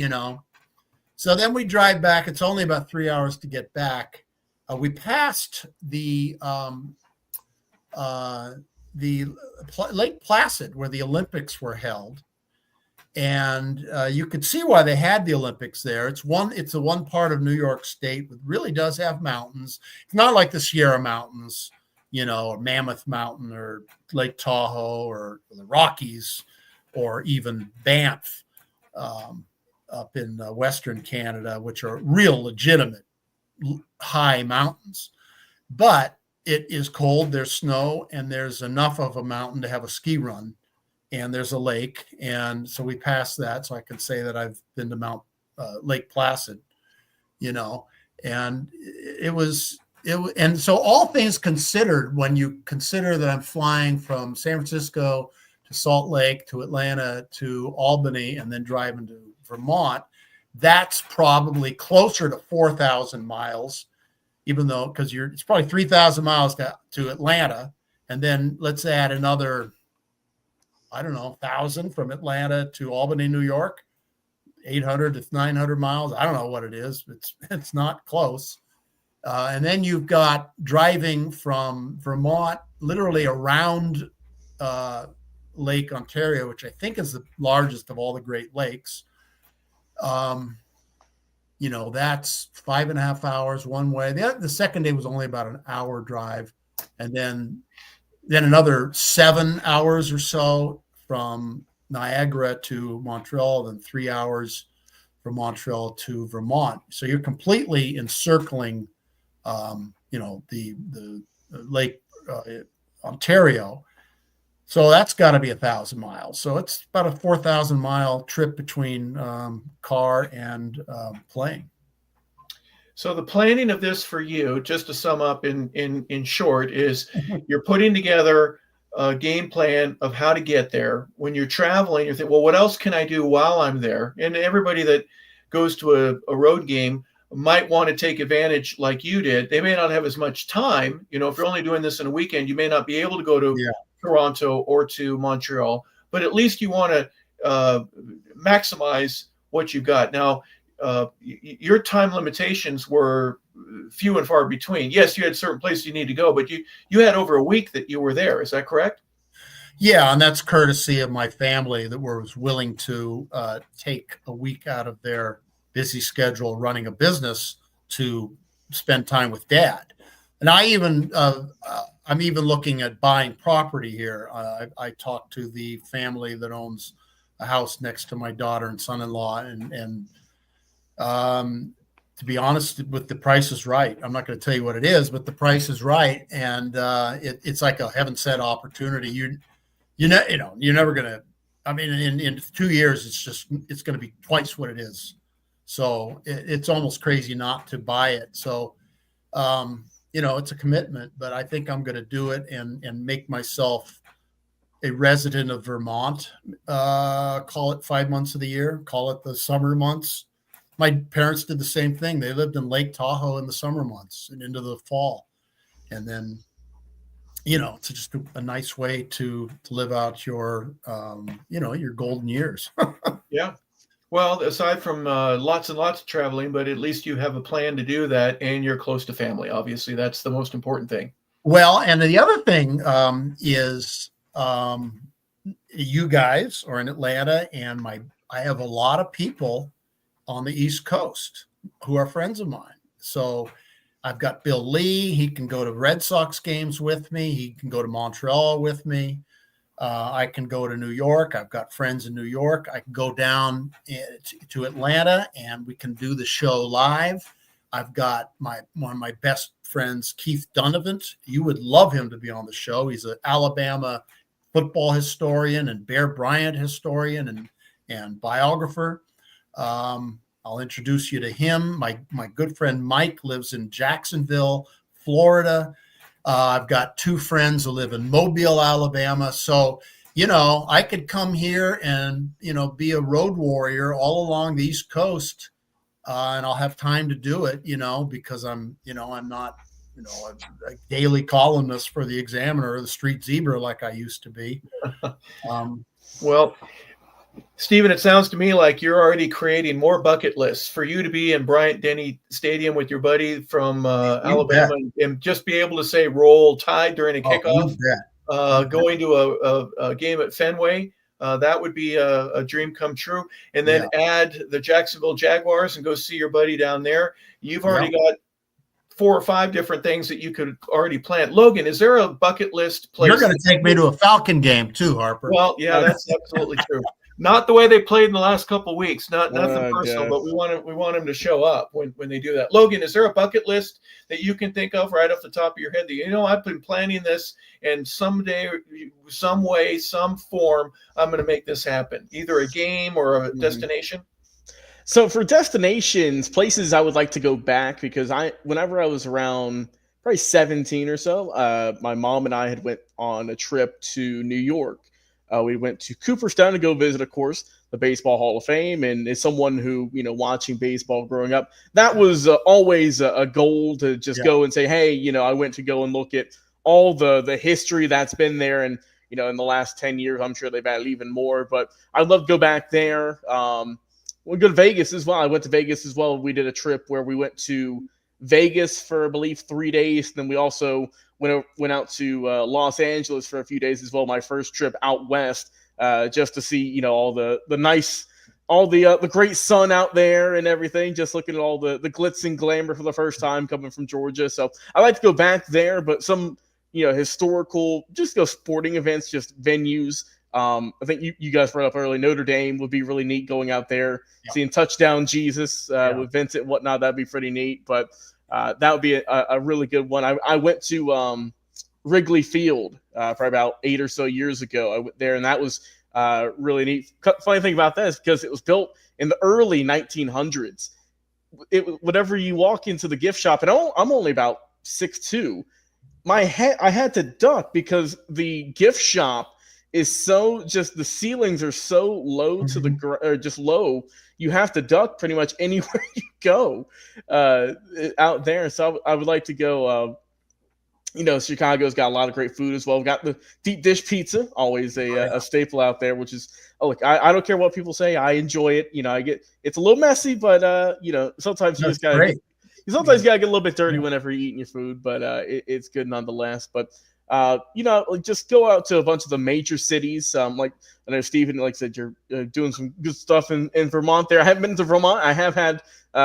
So then we drive back. It's only about 3 hours to get back. We passed the Lake Placid where the Olympics were held, and you could see why they had the Olympics there. It's the one part of New York State that really does have mountains. It's not like the Sierra Mountains, or Mammoth Mountain or Lake Tahoe or the Rockies or even Banff up in Western Canada, which are real legitimate high mountains. But it is cold, there's snow, and there's enough of a mountain to have a ski run, and there's a lake. And so we passed that, so I can say that I've been to Lake Placid, and and so all things considered, when you consider that I'm flying from San Francisco to Salt Lake to Atlanta to Albany and then driving to Vermont, that's probably closer to 4,000 miles, even though, because it's probably 3,000 miles to Atlanta. And then let's add another, 1,000 from Atlanta to Albany, New York, 800 to 900 miles. I don't know what it is. It's not close. And then you've got driving from Vermont, literally around Lake Ontario, which I think is the largest of all the Great Lakes. That's 5.5 hours one way. The second day was only about an hour drive. And then another 7 hours or so from Niagara to Montreal, then 3 hours from Montreal to Vermont. So you're completely encircling the Lake Ontario. So that's got to be 1,000 miles. So it's about a 4,000 mile trip between car and plane. So the planning of this for you, just to sum up in short, is you're putting together a game plan of how to get there. When you're traveling, you think, well, what else can I do while I'm there? And everybody that goes to a road game might want to take advantage like you did. They may not have as much time. If you're only doing this in a weekend, you may not be able to go to Toronto or to Montreal, but at least you want to maximize what you got. Now, your time limitations were few and far between. Yes, you had certain places you need to go, but you had over a week that you were there. Is that correct? Yeah, and that's courtesy of my family that was willing to take a week out of their busy schedule running a business to spend time with Dad. And I'm even looking at buying property here. I talked to the family that owns a house next to my daughter and son-in-law, and to be honest, with the price is right. I'm not going to tell you what it is, but the price is right, and it's like a heaven sent opportunity. You're never going to. I mean, in 2 years, it's going to be twice what it is. So it's almost crazy not to buy it. So. It's a commitment, but I think I'm going to do it and make myself a resident of Vermont, call it 5 months of the year, call it the summer months. My parents did the same thing. They lived in Lake Tahoe in the summer months and into the fall. And then, it's just a nice way to live out your, your golden years. Yeah. Well, aside from lots and lots of traveling, but at least you have a plan to do that, and you're close to family. Obviously, that's the most important thing. Well, and the other thing is you guys are in Atlanta, and I have a lot of people on the East Coast who are friends of mine. So I've got Bill Lee. He can go to Red Sox games with me. He can go to Montreal with me. I can go to New York. I've got friends in New York. I can go down to Atlanta, and we can do the show live. I've got one of my best friends, Keith Donovan. You would love him to be on the show. He's an Alabama football historian and Bear Bryant historian and biographer. I'll introduce you to him. My good friend Mike lives in Jacksonville, Florida. I've got two friends who live in Mobile, Alabama. So, I could come here and, be a road warrior all along the East Coast, and I'll have time to do it, because I'm not, a daily columnist for the Examiner or the Street Zebra like I used to be. Well, Steven, it sounds to me like you're already creating more bucket lists for you to be in Bryant-Denny Stadium with your buddy from Alabama and just be able to say roll tide during a kickoff. Going to a game at Fenway, that would be a dream come true. And then add the Jacksonville Jaguars and go see your buddy down there. You've already got 4 or 5 different things that you could already plan. Logan, is there a bucket list place? You're going to take me to a Falcon game too, Harper. Well, yeah, that's absolutely true. Not the way they played in the last couple of weeks. Nothing personal, but we want them to show up when they do that. Logan, is there a bucket list that you can think of right off the top of your head that I've been planning this, and someday, some way, some form, I'm going to make this happen? Either a game or a destination. So for destinations, places I would like to go back, because whenever I was around probably 17 or so, my mom and I had went on a trip to New York. We went to Cooperstown to go visit, of course, the Baseball Hall of Fame. And as someone who, watching baseball growing up, that was always a goal to just go and say, hey, I went to go and look at all the history that's been there. And, in the last 10 years, I'm sure they've added even more. But I'd love to go back there. We'll go to Vegas as well. I went to Vegas as well. We did a trip where we went to Vegas for, I believe, 3 days. Then we also went out to Los Angeles for a few days as well. My first trip out west, just to see, all the nice, all the great sun out there and everything. Just looking at all the glitz and glamour for the first time coming from Georgia. So I like to go back there, but some historical, just sporting events, just venues. I think you guys brought up early, Notre Dame would be really neat going out there, seeing Touchdown Jesus with Vincent and whatnot. That'd be pretty neat. But that would be a really good one. I went to Wrigley Field probably about 8 or so years ago. I went there, and that was really neat. Funny thing about that is because it was built in the early 1900s. Whenever you walk into the gift shop, and I'm only about 6'2", I had to duck because the gift shop is the ceilings are so low to the or just low. You have to duck pretty much anywhere you go out there. So I would like to go. Chicago's got a lot of great food as well. We've got the deep dish pizza, always a staple out there, which is, look, I don't care what people say. I enjoy it. It's a little messy, but sometimes you just gotta sometimes you gotta get a little bit dirty whenever you're eating your food, but it's good nonetheless. But just go out to a bunch of the major cities. Like I know Steven, like I said, you're doing some good stuff in Vermont there. I haven't been to Vermont. I have had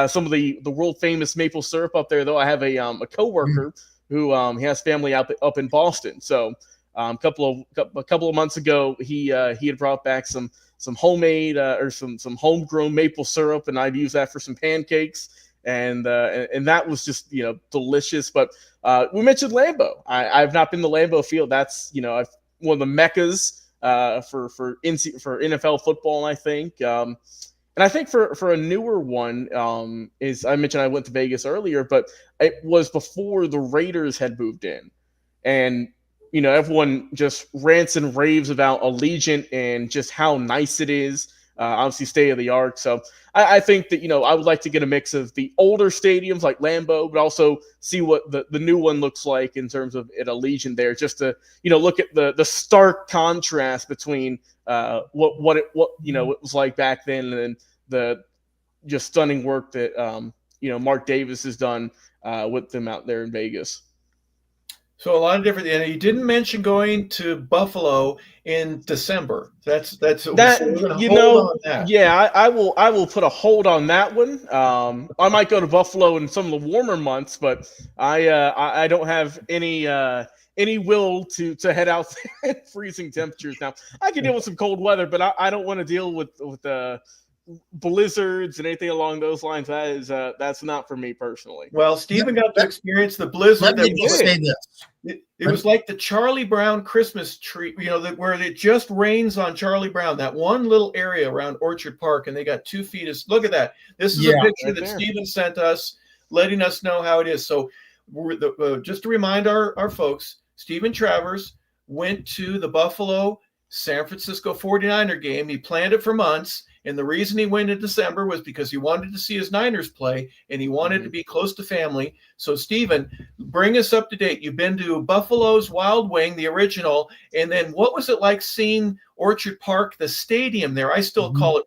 some of the world famous maple syrup up there, though. I have a coworker who he has family up in Boston. So a couple of months ago, he had brought back some homemade or some homegrown maple syrup, and I'd use that for some pancakes. And that was just delicious. But we mentioned Lambeau. I've not been to Lambeau Field. That's one of the meccas for NFL football, I think. And I think for a newer one is, I mentioned I went to Vegas earlier, but it was before the Raiders had moved in, and everyone just rants and raves about Allegiant and just how nice it is. Obviously, state of the art. So I think that, I would like to get a mix of the older stadiums like Lambeau, but also see what the new one looks like in terms of at Allegiant there, just to, look at the stark contrast between what it was like back then and then the just stunning work that, Mark Davis has done with them out there in Vegas. So a lot of different, and you didn't mention going to Buffalo in December. That's that, so we're gonna hold on that. Yeah, I will put a hold on that one. I might go to Buffalo in some of the warmer months, but I don't have any will to head out there in freezing temperatures. Now I can deal with some cold weather, but I don't want to deal with blizzards and anything along those lines. That's not for me personally. Well, Steven got to experience the blizzard. Let me just say this. It was like the Charlie Brown Christmas tree, where it just rains on Charlie Brown, that one little area around Orchard Park, and they got 2 feet of. Look at that. This is a picture right that Steven sent us, letting us know how it is. So just to remind our folks, Steven Travers went to the Buffalo San Francisco 49er game. He planned it for months. And the reason he went in December was because he wanted to see his Niners play, and he wanted to be close to family. So, Steven, bring us up to date. You've been to Buffalo's Wild Wing, the original, and then what was it like seeing Orchard Park, the stadium there? I still call it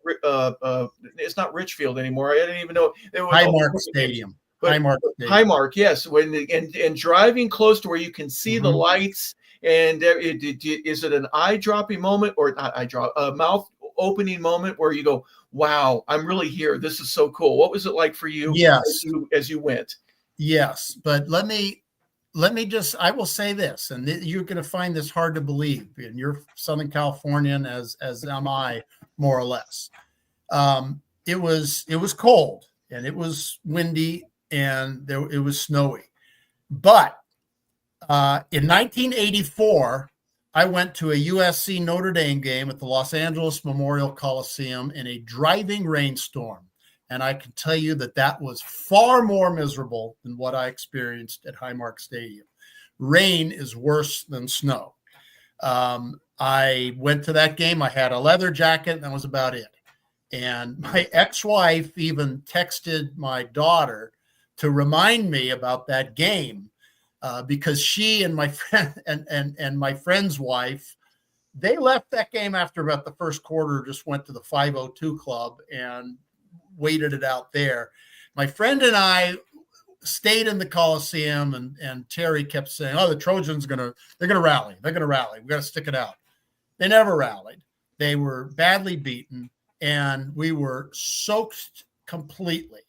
it's not Richfield anymore. I didn't even know it was Highmark Stadium. Highmark, yes. And driving close to where you can see the lights, and is it an eye-dropping moment or not eye-drop, mouth opening moment where you go, wow, I'm really here. This is so cool. What was it like for you as you went? Yes, but let me I will say this, and you're going to find this hard to believe, and you're Southern Californian as am I, more or less. It was cold and it was windy and it was snowy. But in 1984, I went to a USC Notre Dame game at the Los Angeles Memorial Coliseum in a driving rainstorm. And I can tell you that was far more miserable than what I experienced at Highmark Stadium. Rain is worse than snow. I went to that game. I had a leather jacket, and that was about it. And my ex-wife even texted my daughter to remind me about that game. Because she and my friend and my friend's wife, they left that game after about the first quarter, just went to the 502 club and waited it out there. My friend and I stayed in the Coliseum, and Terry kept saying, oh, the Trojans they're gonna rally. They're gonna rally. We got to stick it out. They never rallied. They were badly beaten, and we were soaked completely.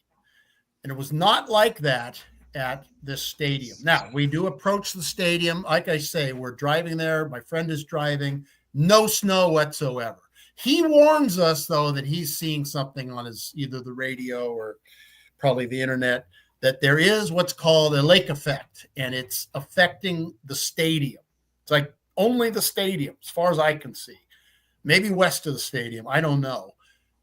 And it was not like that at this stadium. Now, we do approach the stadium. Like I say, we're driving there. My friend is driving. No snow whatsoever. He warns us, though, that he's seeing something on either the radio or probably the internet, that there is what's called a lake effect, and it's affecting the stadium. It's like only the stadium, as far as I can see. Maybe west of the stadium. I don't know.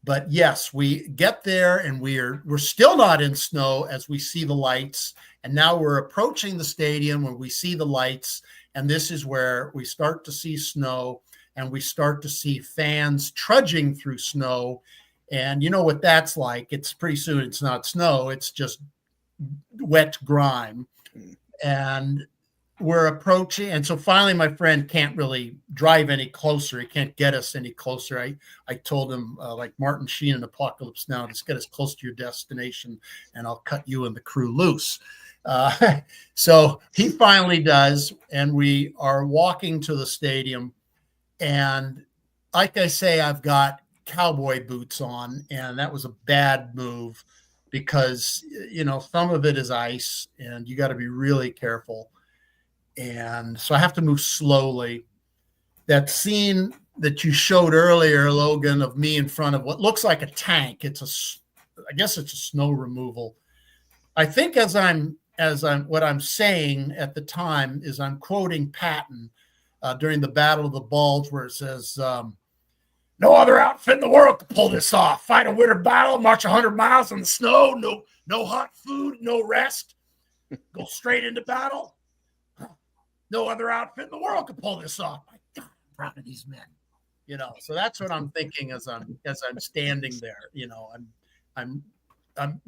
But yes, we get there and we're still not in snow as we see the lights. And now we're approaching the stadium where we see the lights. And this is where we start to see snow, and we start to see fans trudging through snow. And you know what that's like. It's pretty soon it's not snow. It's just wet grime. And we're approaching. And so finally, my friend can't really drive any closer. He can't get us any closer. I told him, like Martin Sheen in Apocalypse Now, just get as close to your destination and I'll cut you and the crew loose. So he finally does. And we are walking to the stadium. And like I say, I've got cowboy boots on, and that was a bad move because, some of it is ice and you got to be really careful. And so I have to move slowly. That scene that you showed earlier, Logan, of me in front of what looks like a tank. I guess it's a snow removal. I think what I'm saying at the time is I'm quoting Patton during the Battle of the Bulge, where it says, no other outfit in the world could pull this off. Fight a winter battle, march 100 miles in the snow, no hot food, no rest, go straight into battle. no other outfit in the world could pull this off. My God, I'm proud of these men. So that's what I'm thinking as I'm standing there. I'm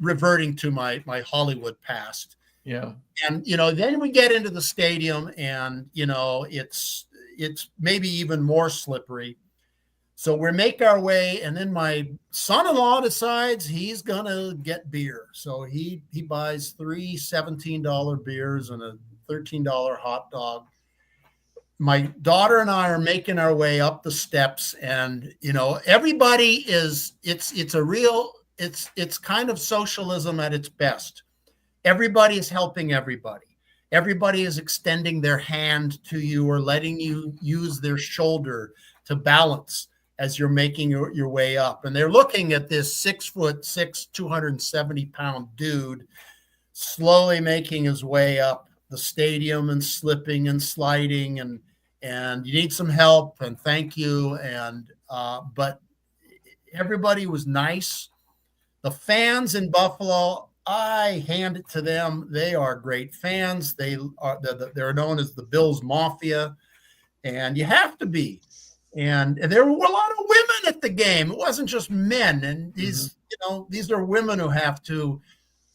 reverting to my Hollywood past. Yeah. And then we get into the stadium, and it's maybe even more slippery. So we make our way, and then my son-in-law decides he's gonna get beer. So he buys 3 $17 beers and a $13 hot dog. My daughter and I are making our way up the steps, and everybody is it's kind of socialism at its best. Everybody is helping everybody. Everybody is extending their hand to you or letting you use their shoulder to balance as you're making your way up. And they're looking at this 6'6", 270-pound dude slowly making his way up the stadium and slipping and sliding, and you need some help, and thank you. And but everybody was nice. The fans in Buffalo, I hand it to them. They are great fans. They're known as the Bills Mafia, and you have to be. And there were a lot of women at the game. It wasn't just men. And these are women who have to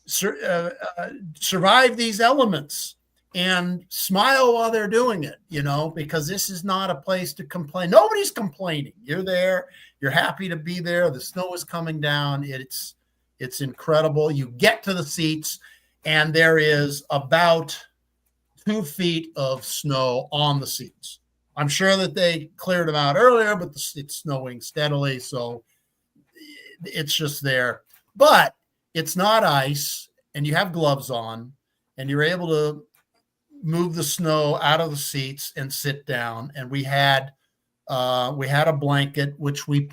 survive these elements and smile while they're doing it, because this is not a place to complain. Nobody's complaining. You're there. You're happy to be there. The snow is coming down. It's incredible. You get to the seats, and there is about 2 feet of snow on the seats. I'm sure that they cleared them out earlier, but it's snowing steadily, so it's just there. But it's not ice, and you have gloves on, and you're able to move the snow out of the seats and sit down. And we had a blanket, which we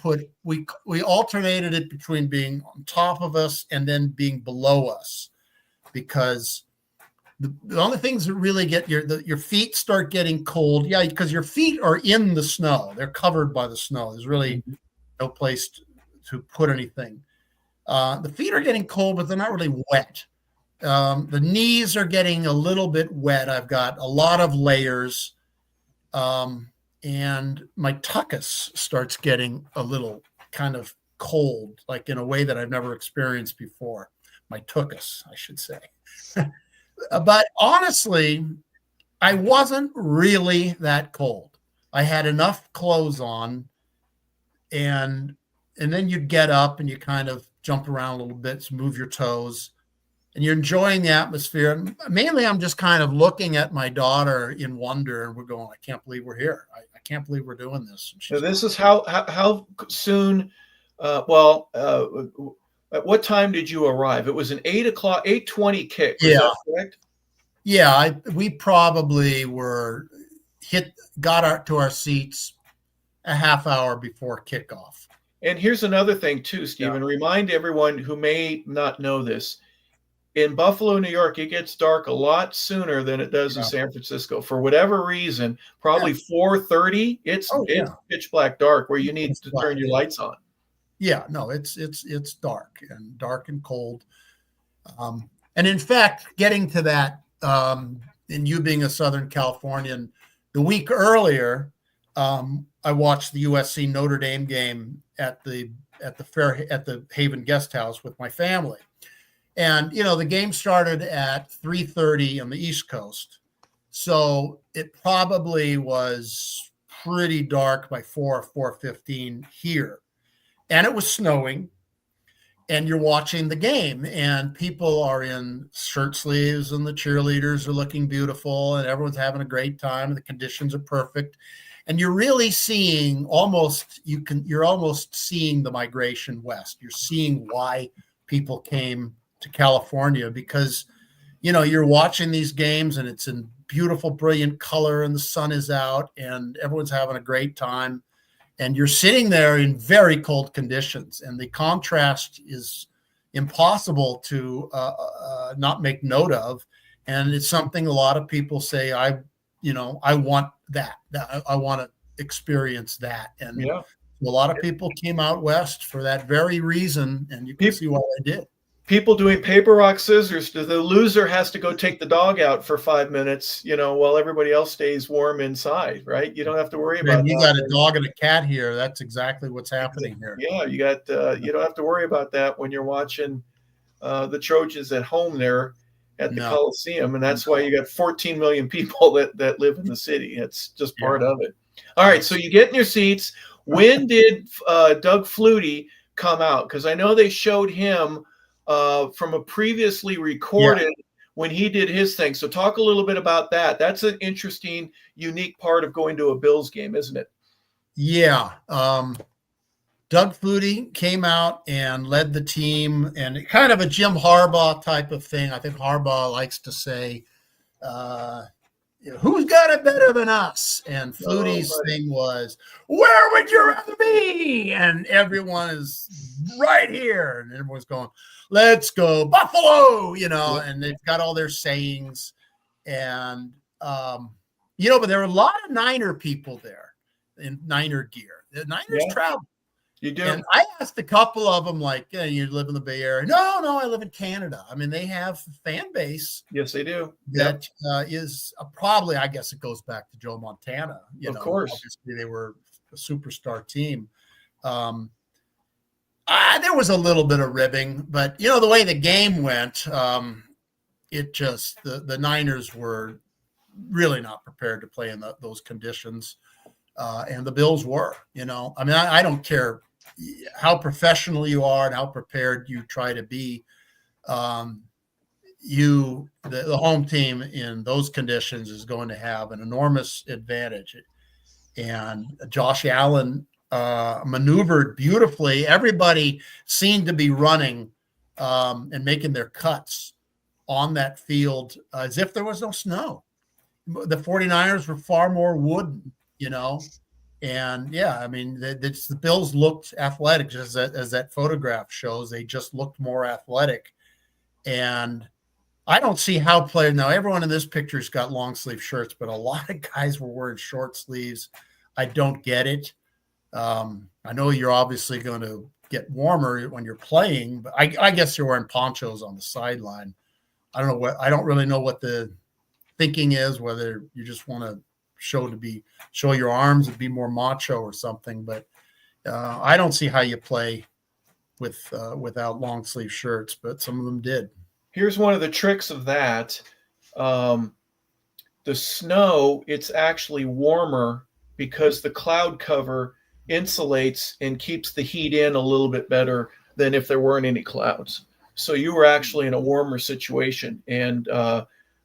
alternated it between being on top of us and then being below us, because the only things that really get your feet start getting cold. Yeah, because your feet are in the snow. They're covered by the snow. There's really no place to put anything. The feet are getting cold, but they're not really wet. The knees are getting a little bit wet. I've got a lot of layers. And my tuchus starts getting a little kind of cold, like in a way that I've never experienced before. My tuchus, I should say. But honestly, I wasn't really that cold. I had enough clothes on, and then you'd get up and you kind of jump around a little bit, move your toes, and you're enjoying the atmosphere. And mainly, I'm just kind of looking at my daughter in wonder, and we're going, I can't believe we're here. I can't believe we're doing this. So this is how soon, at what time did you arrive? It was an 8:20 kick. Yeah. Is that correct? Yeah, we probably got to our seats a half hour before kickoff. And here's another thing too, Steven. Yeah. Remind everyone who may not know this. In Buffalo, New York, it gets dark a lot sooner than it does in San Francisco. For whatever reason, probably 4:30, it's pitch black dark where you need to turn your lights on. Yeah, no, it's dark and cold. And in fact, getting to that, and you being a Southern Californian, the week earlier, I watched the USC Notre Dame game at the Haven Guest House with my family. And, the game started at 3:30 on the East Coast. So it probably was pretty dark by 4:15 here. And it was snowing. And you're watching the game, and people are in shirt sleeves, and the cheerleaders are looking beautiful, and everyone's having a great time, and the conditions are perfect. And you're really seeing you're almost seeing the migration west. You're seeing why people came to California, because, you're watching these games, and it's in beautiful, brilliant color, and the sun is out, and everyone's having a great time. And you're sitting there in very cold conditions, and the contrast is impossible to not make note of. And it's something a lot of people say, I want that. I want to experience that. And a lot of people came out west for that very reason, and you can see why they did. people doing paper, rock, scissors. The loser has to go take the dog out for 5 minutes, while everybody else stays warm inside, right? You don't have to worry about And you that. got a dog and a cat here. That's exactly what's happening here. Yeah, you don't have to worry about that when you're watching the Trojans at home there at the Coliseum, and that's why you got 14 million people that live in the city. It's just part of it. All right, so you get in your seats. When did Doug Flutie come out? Because I know they showed him from a previously recorded when he did his thing. So talk a little bit about that. That's an interesting, unique part of going to a Bills game, isn't it? Yeah. Doug Flutie came out and led the team, and kind of a Jim Harbaugh type of thing. I think Harbaugh likes to say, who's got it better than us? And Flutie's thing was, where would you rather be? And everyone is right here. And everyone's going, let's go Buffalo, and they've got all their sayings. And, but there were a lot of Niner people there in Niner gear. The Niners travel. You do. And I asked a couple of them, like, you live in the Bay Area? No, I live in Canada. I mean, they have a fan base. Yes, they do. That is probably, I guess it goes back to Joe Montana. Of course. Obviously, they were a superstar team. There was a little bit of ribbing, but, the way the game went, it just, the Niners were really not prepared to play in those conditions. And the Bills were, I don't care how professional you are and how prepared you try to be. The home team in those conditions is going to have an enormous advantage. And Josh Allen maneuvered beautifully. Everybody seemed to be running and making their cuts on that field as if there was no snow. The 49ers were far more wooden. And the Bills looked athletic, just as that photograph shows. They just looked more athletic. And I don't see how players now, everyone in this picture's got long sleeve shirts, but a lot of guys were wearing short sleeves. I don't get it. I know you're obviously going to get warmer when you're playing, but I guess you're wearing ponchos on the sideline. I don't really know what the thinking is, whether you just want to show your arms and be more macho or something, but I don't see how you play without long sleeve shirts, but some of them did. Here's one of the tricks of that. The snow, it's actually warmer because the cloud cover insulates and keeps the heat in a little bit better than if there weren't any clouds. So you were actually in a warmer situation. And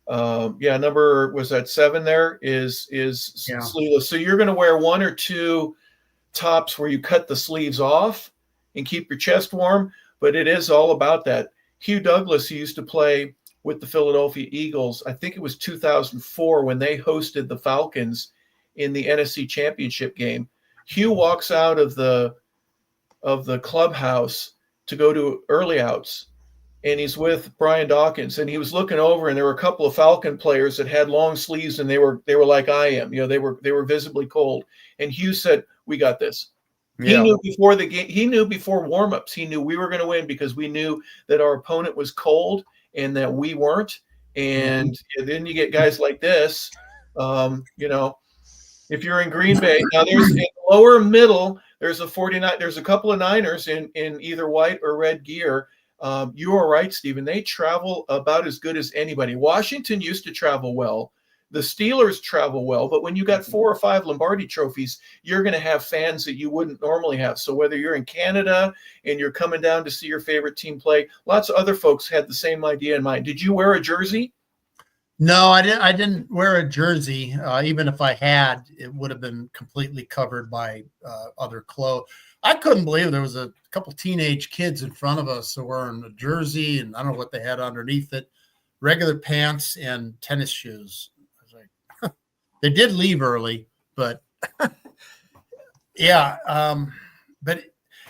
number was that 7 there is sleeveless. So you're going to wear 1 or 2 tops where you cut the sleeves off and keep your chest warm, but it is all about that. Hugh Douglas, who used to play with the Philadelphia Eagles, I think it was 2004 when they hosted the Falcons in the NFC Championship game. Hugh walks out of the clubhouse to go to early outs, and he's with Brian Dawkins, and he was looking over, and there were a couple of Falcon players that had long sleeves, and they were like I am, they were visibly cold. And Hugh said, "We got this." Yeah. He knew before the game. He knew before warmups. He knew we were going to win because we knew that our opponent was cold and that we weren't. And then you get guys like this, if you're in Green Bay now, there's in the lower middle. There's a 49. There's a couple of Niners in either white or red gear. You are right, Steven. They travel about as good as anybody. Washington used to travel well. The Steelers travel well, but when you got 4 or 5 Lombardi trophies, you're going to have fans that you wouldn't normally have. So whether you're in Canada and you're coming down to see your favorite team play, lots of other folks had the same idea in mind. Did you wear a jersey? No, I didn't wear a jersey. Even if I had, it would have been completely covered by other clothes. I couldn't believe there was a couple teenage kids in front of us who were wearing a jersey, and I don't know what they had underneath it, regular pants and tennis shoes. I was like, they did leave early, but yeah. But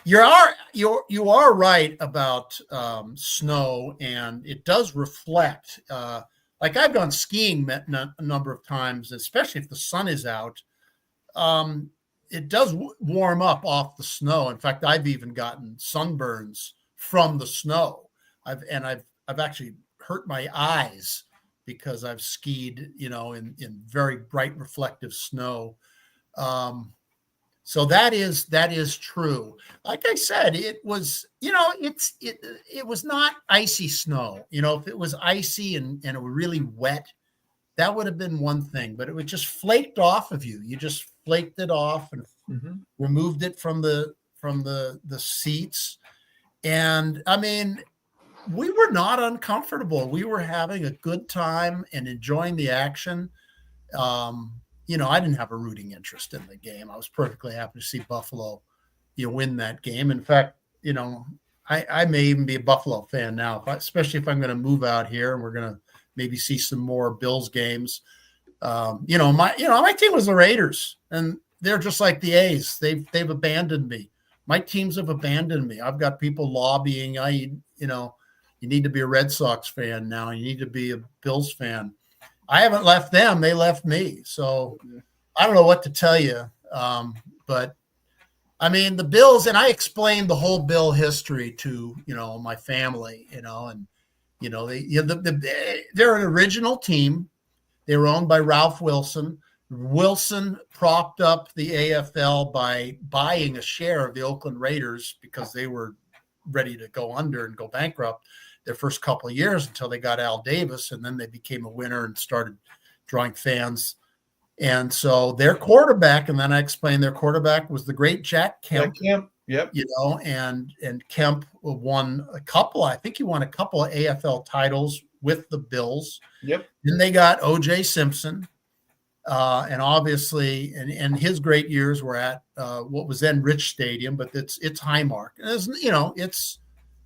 you are right about snow, and it does reflect. Like I've gone skiing a number of times, especially if the sun is out. It does warm up off the snow. In fact, I've even gotten sunburns from the snow. I've actually hurt my eyes because I've skied, in very bright reflective snow. So that is true. Like I said, it was, it was not icy snow. If it was icy and it was really wet, that would have been one thing, but it would just flaked off of you. You just flaked it off and removed it from the seats. And I mean, we were not uncomfortable. We were having a good time and enjoying the action. I didn't have a rooting interest in the game. I was perfectly happy to see Buffalo, win that game. In fact, I may even be a Buffalo fan now, especially if I'm going to move out here and we're going to maybe see some more Bills games. My team was the Raiders, and they're just like the A's. They've abandoned me. My teams have abandoned me. I've got people lobbying. You need to be a Red Sox fan now. You need to be a Bills fan. I haven't left them. They left me. So I don't know what to tell you. But I mean, the Bills, and I explained the whole Bill history to, my family, and, they're an original team. They were owned by Ralph Wilson. Wilson propped up the AFL by buying a share of the Oakland Raiders because they were ready to go under and go bankrupt their first couple of years until they got Al Davis, and then they became a winner and started drawing fans. And so their quarterback, and then I explained their quarterback was the great Jack Kemp. Yep. And Kemp won a couple. I think he won a couple of AFL titles with the Bills. Yep. Then they got O.J. Simpson. And obviously, and his great years were at what was then Rich Stadium, but it's Highmark. And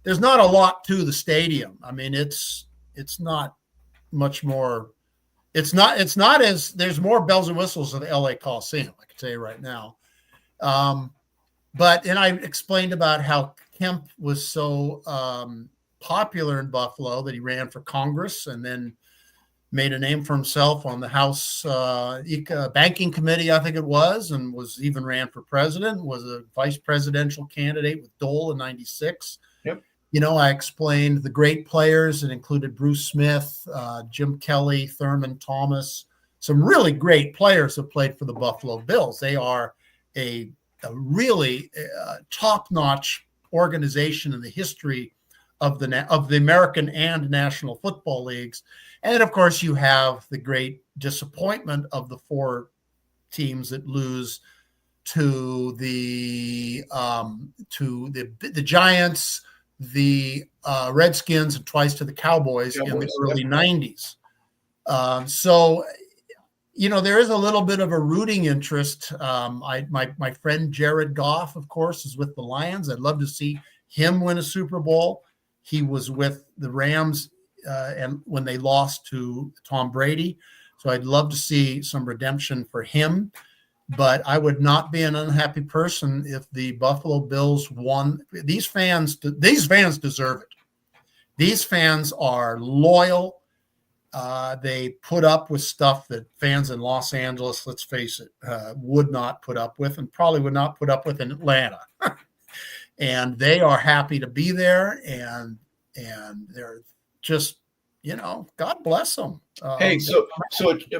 there's not a lot to the stadium. I mean, it's not much more. It's not as there's more bells and whistles at the LA Coliseum. I can tell you right now. But I explained about how Kemp was so popular in Buffalo that he ran for Congress and then made a name for himself on the House Banking Committee, I think it was, and was even ran for president, was a vice presidential candidate with Dole in 96. Yep. I explained the great players. It included Bruce Smith, Jim Kelly, Thurman Thomas, some really great players that played for the Buffalo Bills. They are a really top-notch organization in the history of the American and National Football Leagues. And of course, you have the great disappointment of the four teams that lose to the Giants, the Redskins, and twice to the Cowboys in the early 90s. So there is a little bit of a rooting interest. My friend Jared Goff, of course, is with the Lions. I'd love to see him win a Super Bowl. He was with the Rams and when they lost to Tom Brady. So I'd love to see some redemption for him. But I would not be an unhappy person if the Buffalo Bills won. These fans deserve it. These fans are loyal. They put up with stuff that fans in Los Angeles, let's face it, would not put up with, and probably would not put up with in Atlanta. And they are happy to be there, and they're just, God bless them. Hey, so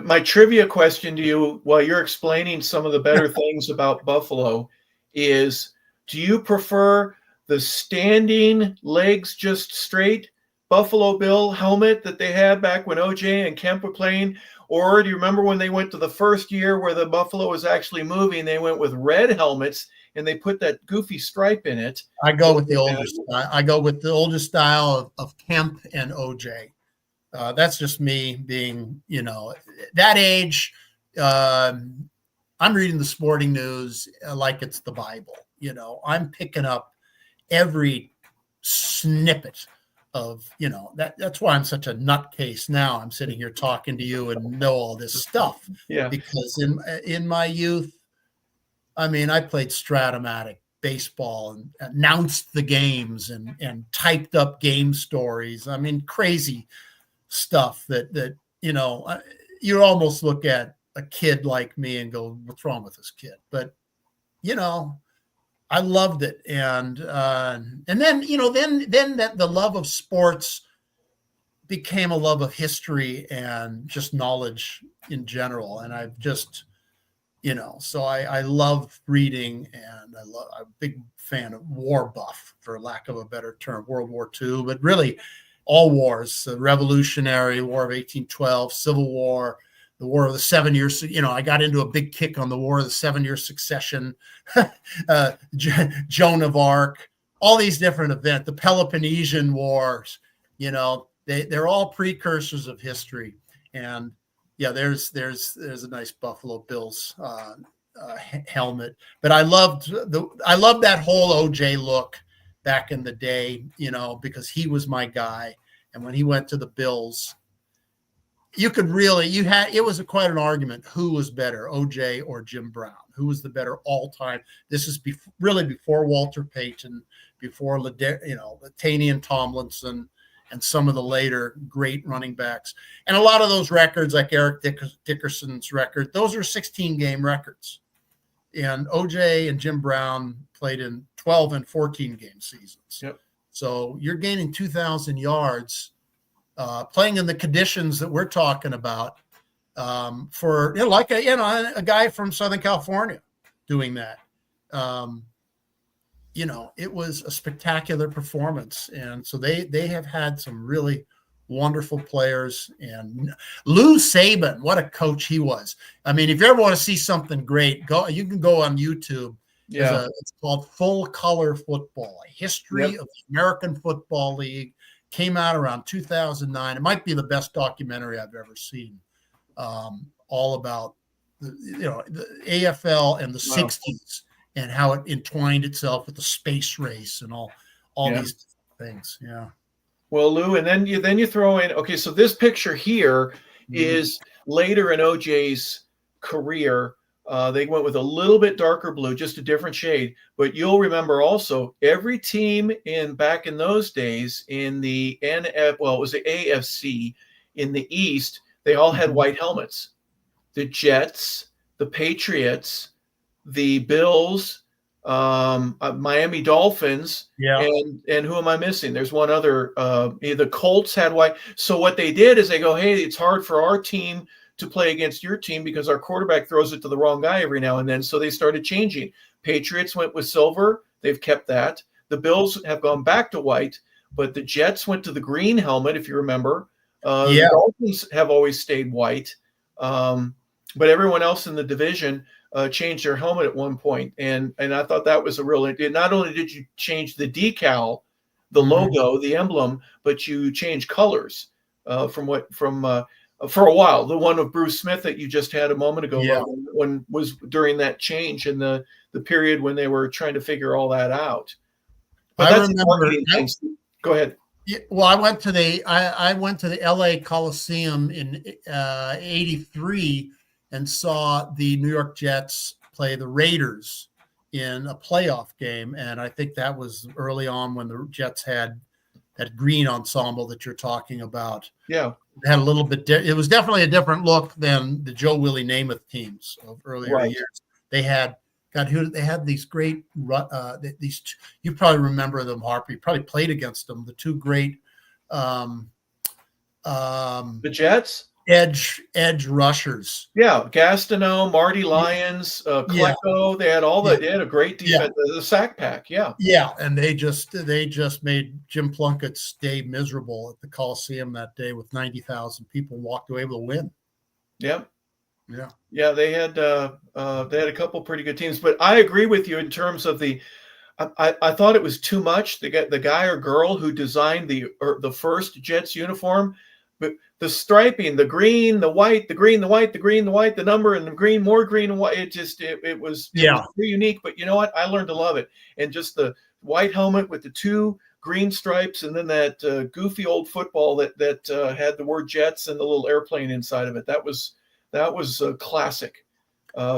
my trivia question to you, while you're explaining some of the better things about Buffalo, is: do you prefer the standing legs just straight Buffalo Bill helmet that they had back when OJ and Kemp were playing? Or do you remember when they went to the first year where the Buffalo was actually moving, they went with red helmets and they put that goofy stripe in it? I go with the older style. I go with the older style of Kemp and OJ. That's just me being, that age. I'm reading the sporting news like it's the Bible. I'm picking up every snippet of, that's why I'm such a nutcase now. I'm sitting here talking to you and know all this stuff. Yeah. Because in my youth, I played Stratomatic baseball and announced the games and typed up game stories. Crazy stuff that you almost look at a kid like me and go, what's wrong with this kid? But I loved it. And then, then that the love of sports became a love of history and just knowledge in general. And I've just, so I love reading, and I'm a big fan of war buff, for lack of a better term, World War II, but really all wars, the Revolutionary War of 1812, Civil War, the War of the 7 Years. I got into a big kick on the War of the 7 Year Succession, Joan of Arc, all these different events, the Peloponnesian Wars, they're all precursors of history. And yeah, there's a nice Buffalo Bills helmet. But I loved that whole OJ look back in the day, because he was my guy. And when he went to the Bills, it was quite an argument who was better, OJ or Jim Brown, who was the better all time. This is really before Walter Payton, before Latainian Tomlinson, and some of the later great running backs. And a lot of those records, like Eric Dickerson's record, those are 16-game records. And OJ and Jim Brown played in 12 and 14-game seasons. Yep. So you're gaining 2,000 yards playing in the conditions that we're talking about for, like a guy from Southern California doing that. It was a spectacular performance. And so they have had some really wonderful players. And Lou Saban, what a coach he was. I mean, if you ever want to see something great, you can go on YouTube. Yeah. It's called Full Color Football, a history of the American Football League. Came out around 2009. It might be the best documentary I've ever seen. All about the AFL and the 60s. And how it entwined itself with the space race and all these things. Yeah. Well, Lou, and then you throw in, okay, so this picture here is later in OJ's career. They went with a little bit darker blue, just a different shade. But you'll remember also every team back in those days in the it was the AFC in the East, they all had white helmets. The Jets, the Patriots, the Bills, Miami Dolphins, and who am I missing? There's one other. The Colts had white. So what they did is they go, hey, it's hard for our team to play against your team because our quarterback throws it to the wrong guy every now and then. So they started changing. Patriots went with silver. They've kept that. The Bills have gone back to white, but the Jets went to the green helmet, if you remember. The Dolphins have always stayed white. But everyone else in the division changed their helmet at one point. And I thought that was not only did you change the decal, the logo, the emblem, but you changed colors for a while. The one of Bruce Smith that you just had a moment ago, when was during that change in the period when they were trying to figure all that out. But that's marketing things. Go ahead. Yeah, well, I went to the LA Coliseum in '83 and saw the New York Jets play the Raiders in a playoff game, and I think that was early on when the Jets had that green ensemble that you're talking about. Yeah, it had a little bit. It was definitely a different look than the Joe Willie Namath teams of earlier years. They had these great these. You probably remember them, Harper. You probably played against them. The two great the Jets edge rushers. Yeah, Gastineau, Marty Lyons, Klecko. They had they had a great defense. The sack pack. Yeah, and they just made Jim Plunkett's day miserable at the Coliseum that day with 90,000 people, walked away with a win. Yeah. They had a couple pretty good teams, but I agree with you in terms of I thought it was too much. The guy or girl who designed the first Jets uniform, but the striping, the green, the white, the green, the white, the green, the white, the number, and the green, more green and white. It was pretty unique. But you know what? I learned to love it. And just the white helmet with the two green stripes, and then that goofy old football that had the word Jets and the little airplane inside of it. That was a classic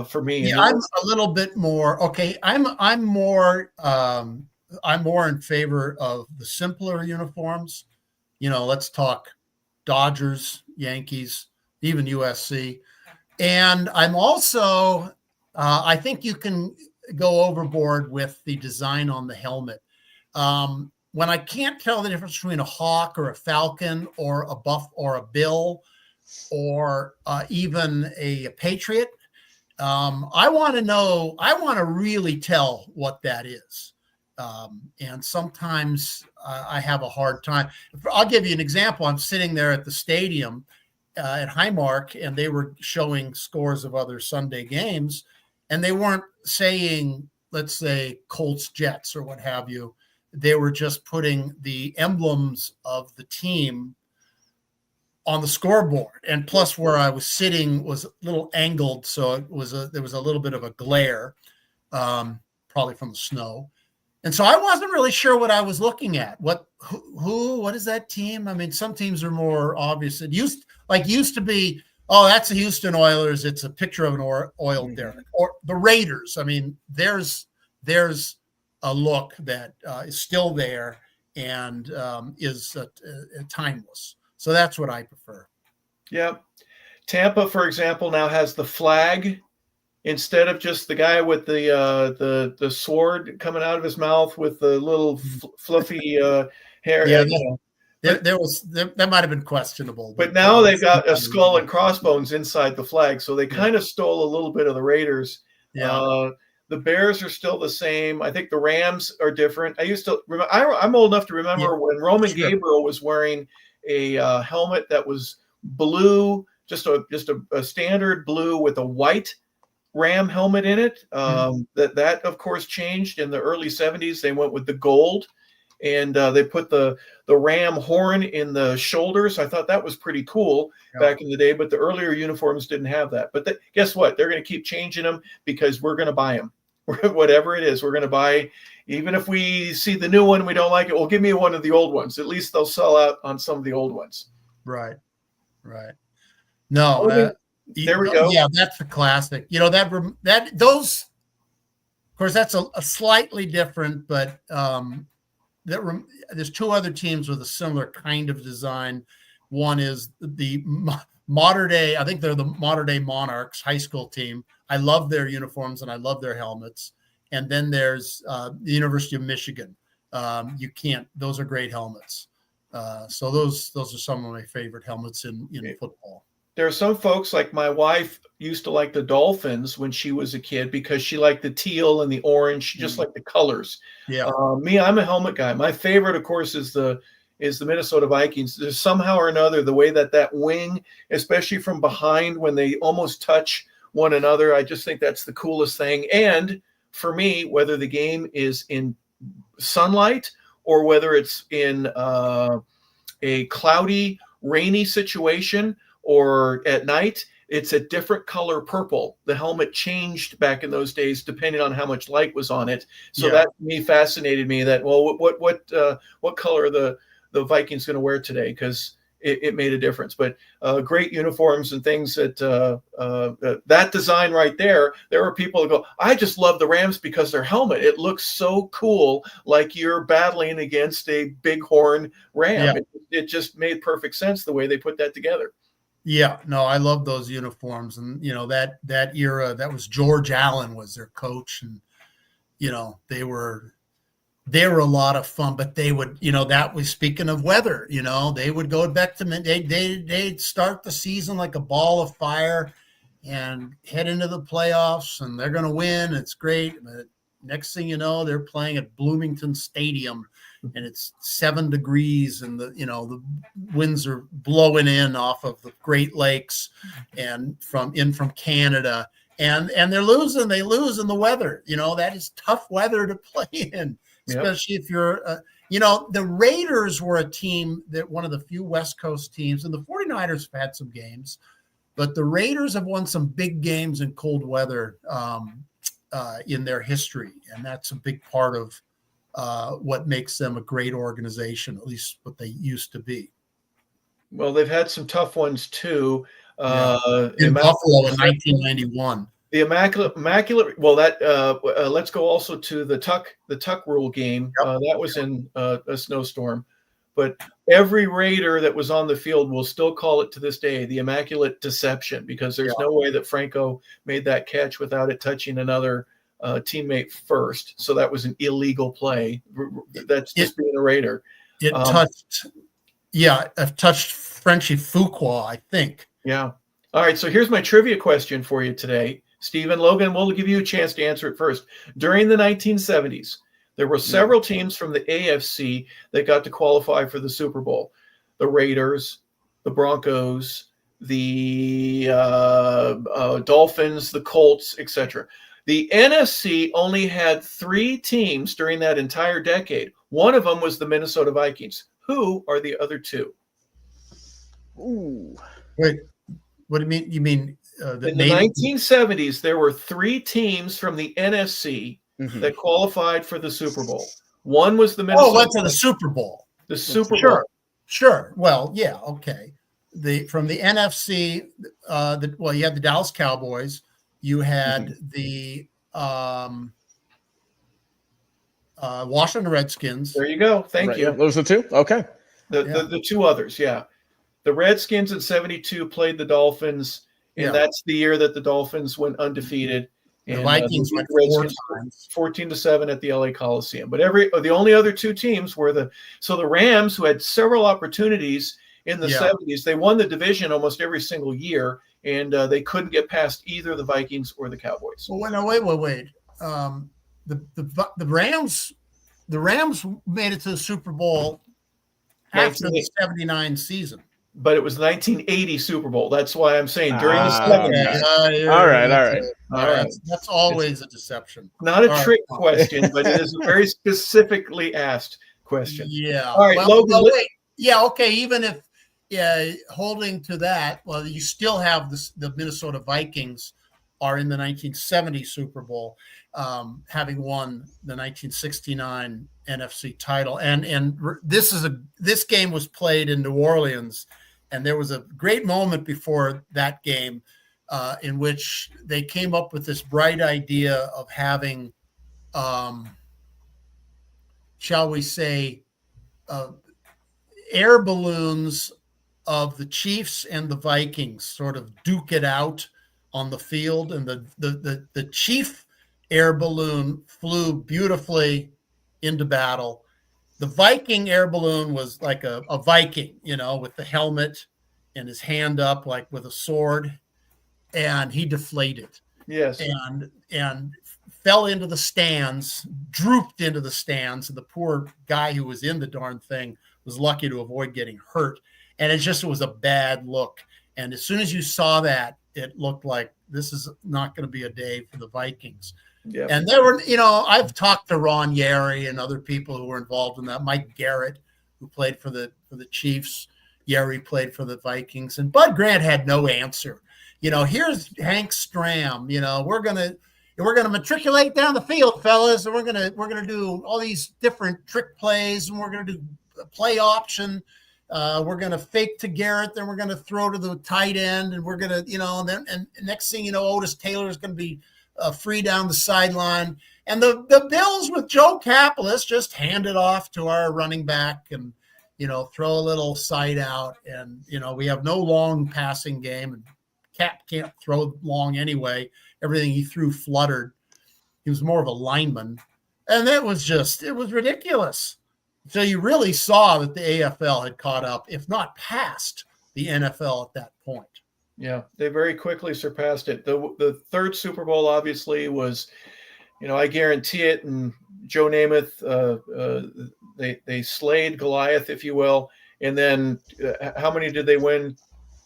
for me. Yeah, I'm a little bit more okay. I'm more in favor of the simpler uniforms. Let's talk Dodgers, Yankees, even USC. And I'm also I think you can go overboard with the design on the helmet. When I can't tell the difference between a hawk or a falcon or a buff or a bill or even a patriot, I want to know, I want to really tell what that is. And sometimes I have a hard time. I'll give you an example. I'm sitting there at the stadium at Highmark, and they were showing scores of other Sunday games, and they weren't saying, let's say, Colts, Jets, or what have you. They were just putting the emblems of the team on the scoreboard. And plus, where I was sitting was a little angled, so there was a little bit of a glare, probably from the snow. And so I wasn't really sure what I was looking at. What is that team? I mean, some teams are more obvious. It used to be, oh, that's the Houston Oilers. It's a picture of an oil derrick. Or the Raiders. I mean, there's a look that is still there and is timeless. So that's what I prefer. Yeah. Tampa, for example, now has the flag instead of just the guy with the sword coming out of his mouth with the little fluffy hair. Yeah, that might have been questionable. But now they've got a skull and crossbones inside the flag, so they kind of stole a little bit of the Raiders. Yeah. The Bears are still the same. I think the Rams are different. I used to remember. I'm old enough to remember when Roman Gabriel was wearing a helmet that was blue, just a standard blue with a white Ram helmet in it. That of course changed in the early 70s. They went with the gold, and they put the Ram horn in the shoulders. I thought that was pretty cool back in the day, but the earlier uniforms didn't have that. But guess what? They're going to keep changing them because we're going to buy them. Whatever it is, we're going to buy. Even if we see the new one, we don't like it, well, give me one of the old ones. At least they'll sell out on some of the old ones. Right. No, there we go. Yeah, that's a classic. You know, those, of course, that's a slightly different, but there's two other teams with a similar kind of design. One is the modern day, I think they're the modern day Monarchs high school team. I love their uniforms and I love their helmets. And then there's the University of Michigan. Those are great helmets. So those are some of my favorite helmets in football. There are some folks, like my wife used to like the Dolphins when she was a kid because she liked the teal and the orange. She just liked the colors. Yeah. Me, I'm a helmet guy. My favorite, of course, is the Minnesota Vikings. There's somehow or another the way that wing, especially from behind when they almost touch one another, I just think that's the coolest thing. And for me, whether the game is in sunlight or whether it's in a cloudy, rainy situation or at night, it's a different color purple. The helmet changed back in those days depending on how much light was on it. So that fascinated me. That, well, what color are the Vikings going to wear today? Because it made a difference. But great uniforms and things that design right there. There were people that go, I just love the Rams because their helmet, it looks so cool, like you're battling against a bighorn ram. Yeah. It just made perfect sense the way they put that together. Yeah, no, I love those uniforms. And, you know, that era, that was George Allen was their coach. And, you know, they were a lot of fun, but they would, you know, that was, speaking of weather, you know, they would go back to, they'd start the season like a ball of fire and head into the playoffs, and they're going to win. It's great. But next thing you know, they're playing at Bloomington Stadium and it's 7 degrees and the winds are blowing in off of the Great Lakes and from Canada, and they lose in the weather. You know, that is tough weather to play in. Especially if you're, the Raiders were a team that one of the few West Coast teams, and the 49ers have had some games, but the Raiders have won some big games in cold weather in their history. And that's a big part of what makes them a great organization, at least what they used to be. Well, they've had some tough ones too. In Buffalo in 1991. The immaculate. Well, let's go also to the tuck rule game. That was in a snowstorm, but every Raider that was on the field will still call it to this day the Immaculate Deception, because there's no way that Franco made that catch without it touching another teammate first. So that was an illegal play. That's just being a Raider. It touched Frenchie Fuqua, I think. Yeah. All right. So here's my trivia question for you today, Steven. Logan, we'll give you a chance to answer it first. During the 1970s, there were several teams from the AFC that got to qualify for the Super Bowl. The Raiders, the Broncos, the Dolphins, the Colts, etc. The NFC only had 3 teams during that entire decade. One of them was the Minnesota Vikings. Who are the other 2? Ooh. Wait, what do you mean? You mean in the 1970s, there were 3 teams from the NFC that qualified for the Super Bowl. One was the Minnesota. went to the Super Bowl. The Super Bowl. Sure. Well, yeah, okay. From the NFC, you had the Dallas Cowboys. You had the Washington Redskins. There you go. Thank you. Yeah, those are 2? Okay. The 2 others, yeah. The Redskins in 72 played the Dolphins, and that's the year that the Dolphins went undefeated. The And Vikings went 4 times. 14-7 at the LA Coliseum. But the only other 2 teams were the Rams, who had several opportunities in the 70s. They won the division almost every single year, and they couldn't get past either the Vikings or the Cowboys. Well, wait. The Rams made it to the Super Bowl after the 79 season. But it was 1980 Super Bowl. That's why I'm saying during the 70s. All right. That's always a deception. Not a trick question, but it is a very specifically asked question. Yeah. All right, Logan. Wait. Yeah. Okay. Even if holding to that, well, you still have the Minnesota Vikings are in the 1970 Super Bowl, having won the 1969 NFC title. And this game was played in New Orleans, and there was a great moment before that game in which they came up with this bright idea of having, shall we say, air balloons of the Chiefs and the Vikings sort of duke it out on the field, and the Chief air balloon flew beautifully into battle. The Viking air balloon was like a Viking, with the helmet and his hand up like with a sword, and he deflated. Yes. And fell into the stands, drooped into the stands, and the poor guy who was in the darn thing was lucky to avoid getting hurt. And it was a bad look. And as soon as you saw that, it looked like this is not going to be a day for the Vikings. Yep. And there were, I've talked to Ron Yeri and other people who were involved in that. Mike Garrett, who played for the Chiefs. Yeri played for the Vikings. And Bud Grant had no answer. Here's Hank Stram. We're gonna matriculate down the field, fellas, and we're gonna do all these different trick plays, and we're gonna do a play option. We're going to fake to Garrett, then we're going to throw to the tight end, and we're going to, and next thing you know, Otis Taylor is going to be free down the sideline. And the Bills with Joe Kapelis just hand it off to our running back and, throw a little side out. And, we have no long passing game, and Cap can't throw long anyway. Everything he threw fluttered. He was more of a lineman. And it was ridiculous. So you really saw that the AFL had caught up, if not passed, the NFL at that point. Yeah, they very quickly surpassed it. The third Super Bowl obviously was, I guarantee it. And Joe Namath, they slayed Goliath, if you will. And then how many did they win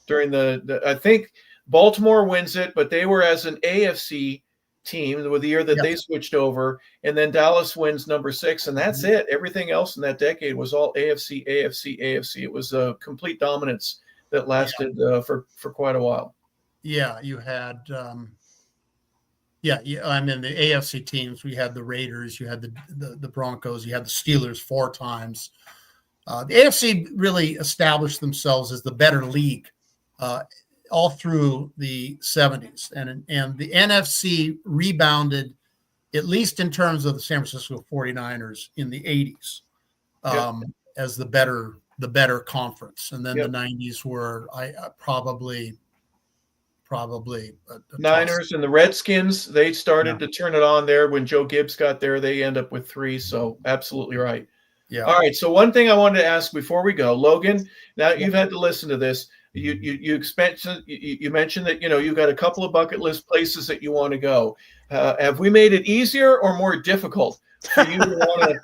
during I think Baltimore wins it, but they were as an AFC team with the year that they switched over, and then Dallas wins number 6, and that's it. Everything else in that decade was all AFC. It was a complete dominance that lasted for quite a while. Yeah, you had the AFC teams. We had the Raiders, you had the Broncos, you had the Steelers 4 times. The AFC really established themselves as the better league all through the 70s, and the NFC rebounded, at least in terms of the San Francisco 49ers, in the 80s as the better conference. And then the 90s were probably probably a Niners and the Redskins, they started Yeah. to turn it on there when Joe Gibbs got there. They end up with 3, so absolutely right. Yeah. All right, so one thing I wanted to ask before we go, Logan, now you've had to listen to this. You mentioned that, you've got a couple of bucket list places that you want to go. Have we made it easier or more difficult for you to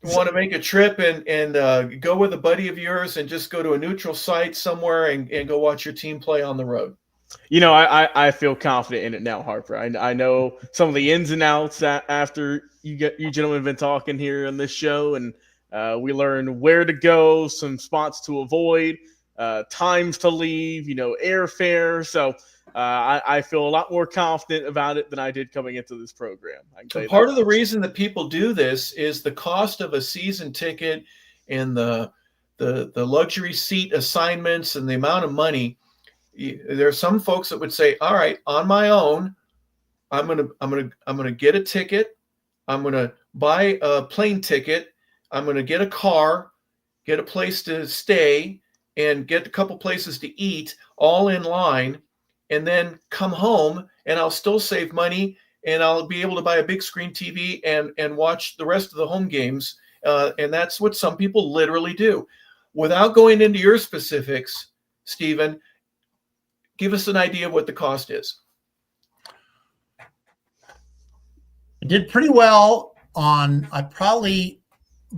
want to make a trip and go with a buddy of yours and just go to a neutral site somewhere and go watch your team play on the road? I feel confident in it now, Harper. I know some of the ins and outs after you gentlemen have been talking here on this show, and we learned where to go, some spots to avoid, times to leave, airfare. So I feel a lot more confident about it than I did coming into this program. Part of the reason that people do this is the cost of a season ticket and the luxury seat assignments and the amount of money. There are some folks that would say, all right, on my own, I'm gonna get a ticket. I'm gonna buy a plane ticket. I'm gonna get a car, get a place to stay, and get a couple places to eat, all in line, and then come home, and I'll still save money, and I'll be able to buy a big screen TV and watch the rest of the home games. And that's what some people literally do. Without going into your specifics, Steven, give us an idea of what the cost is. I did pretty well I probably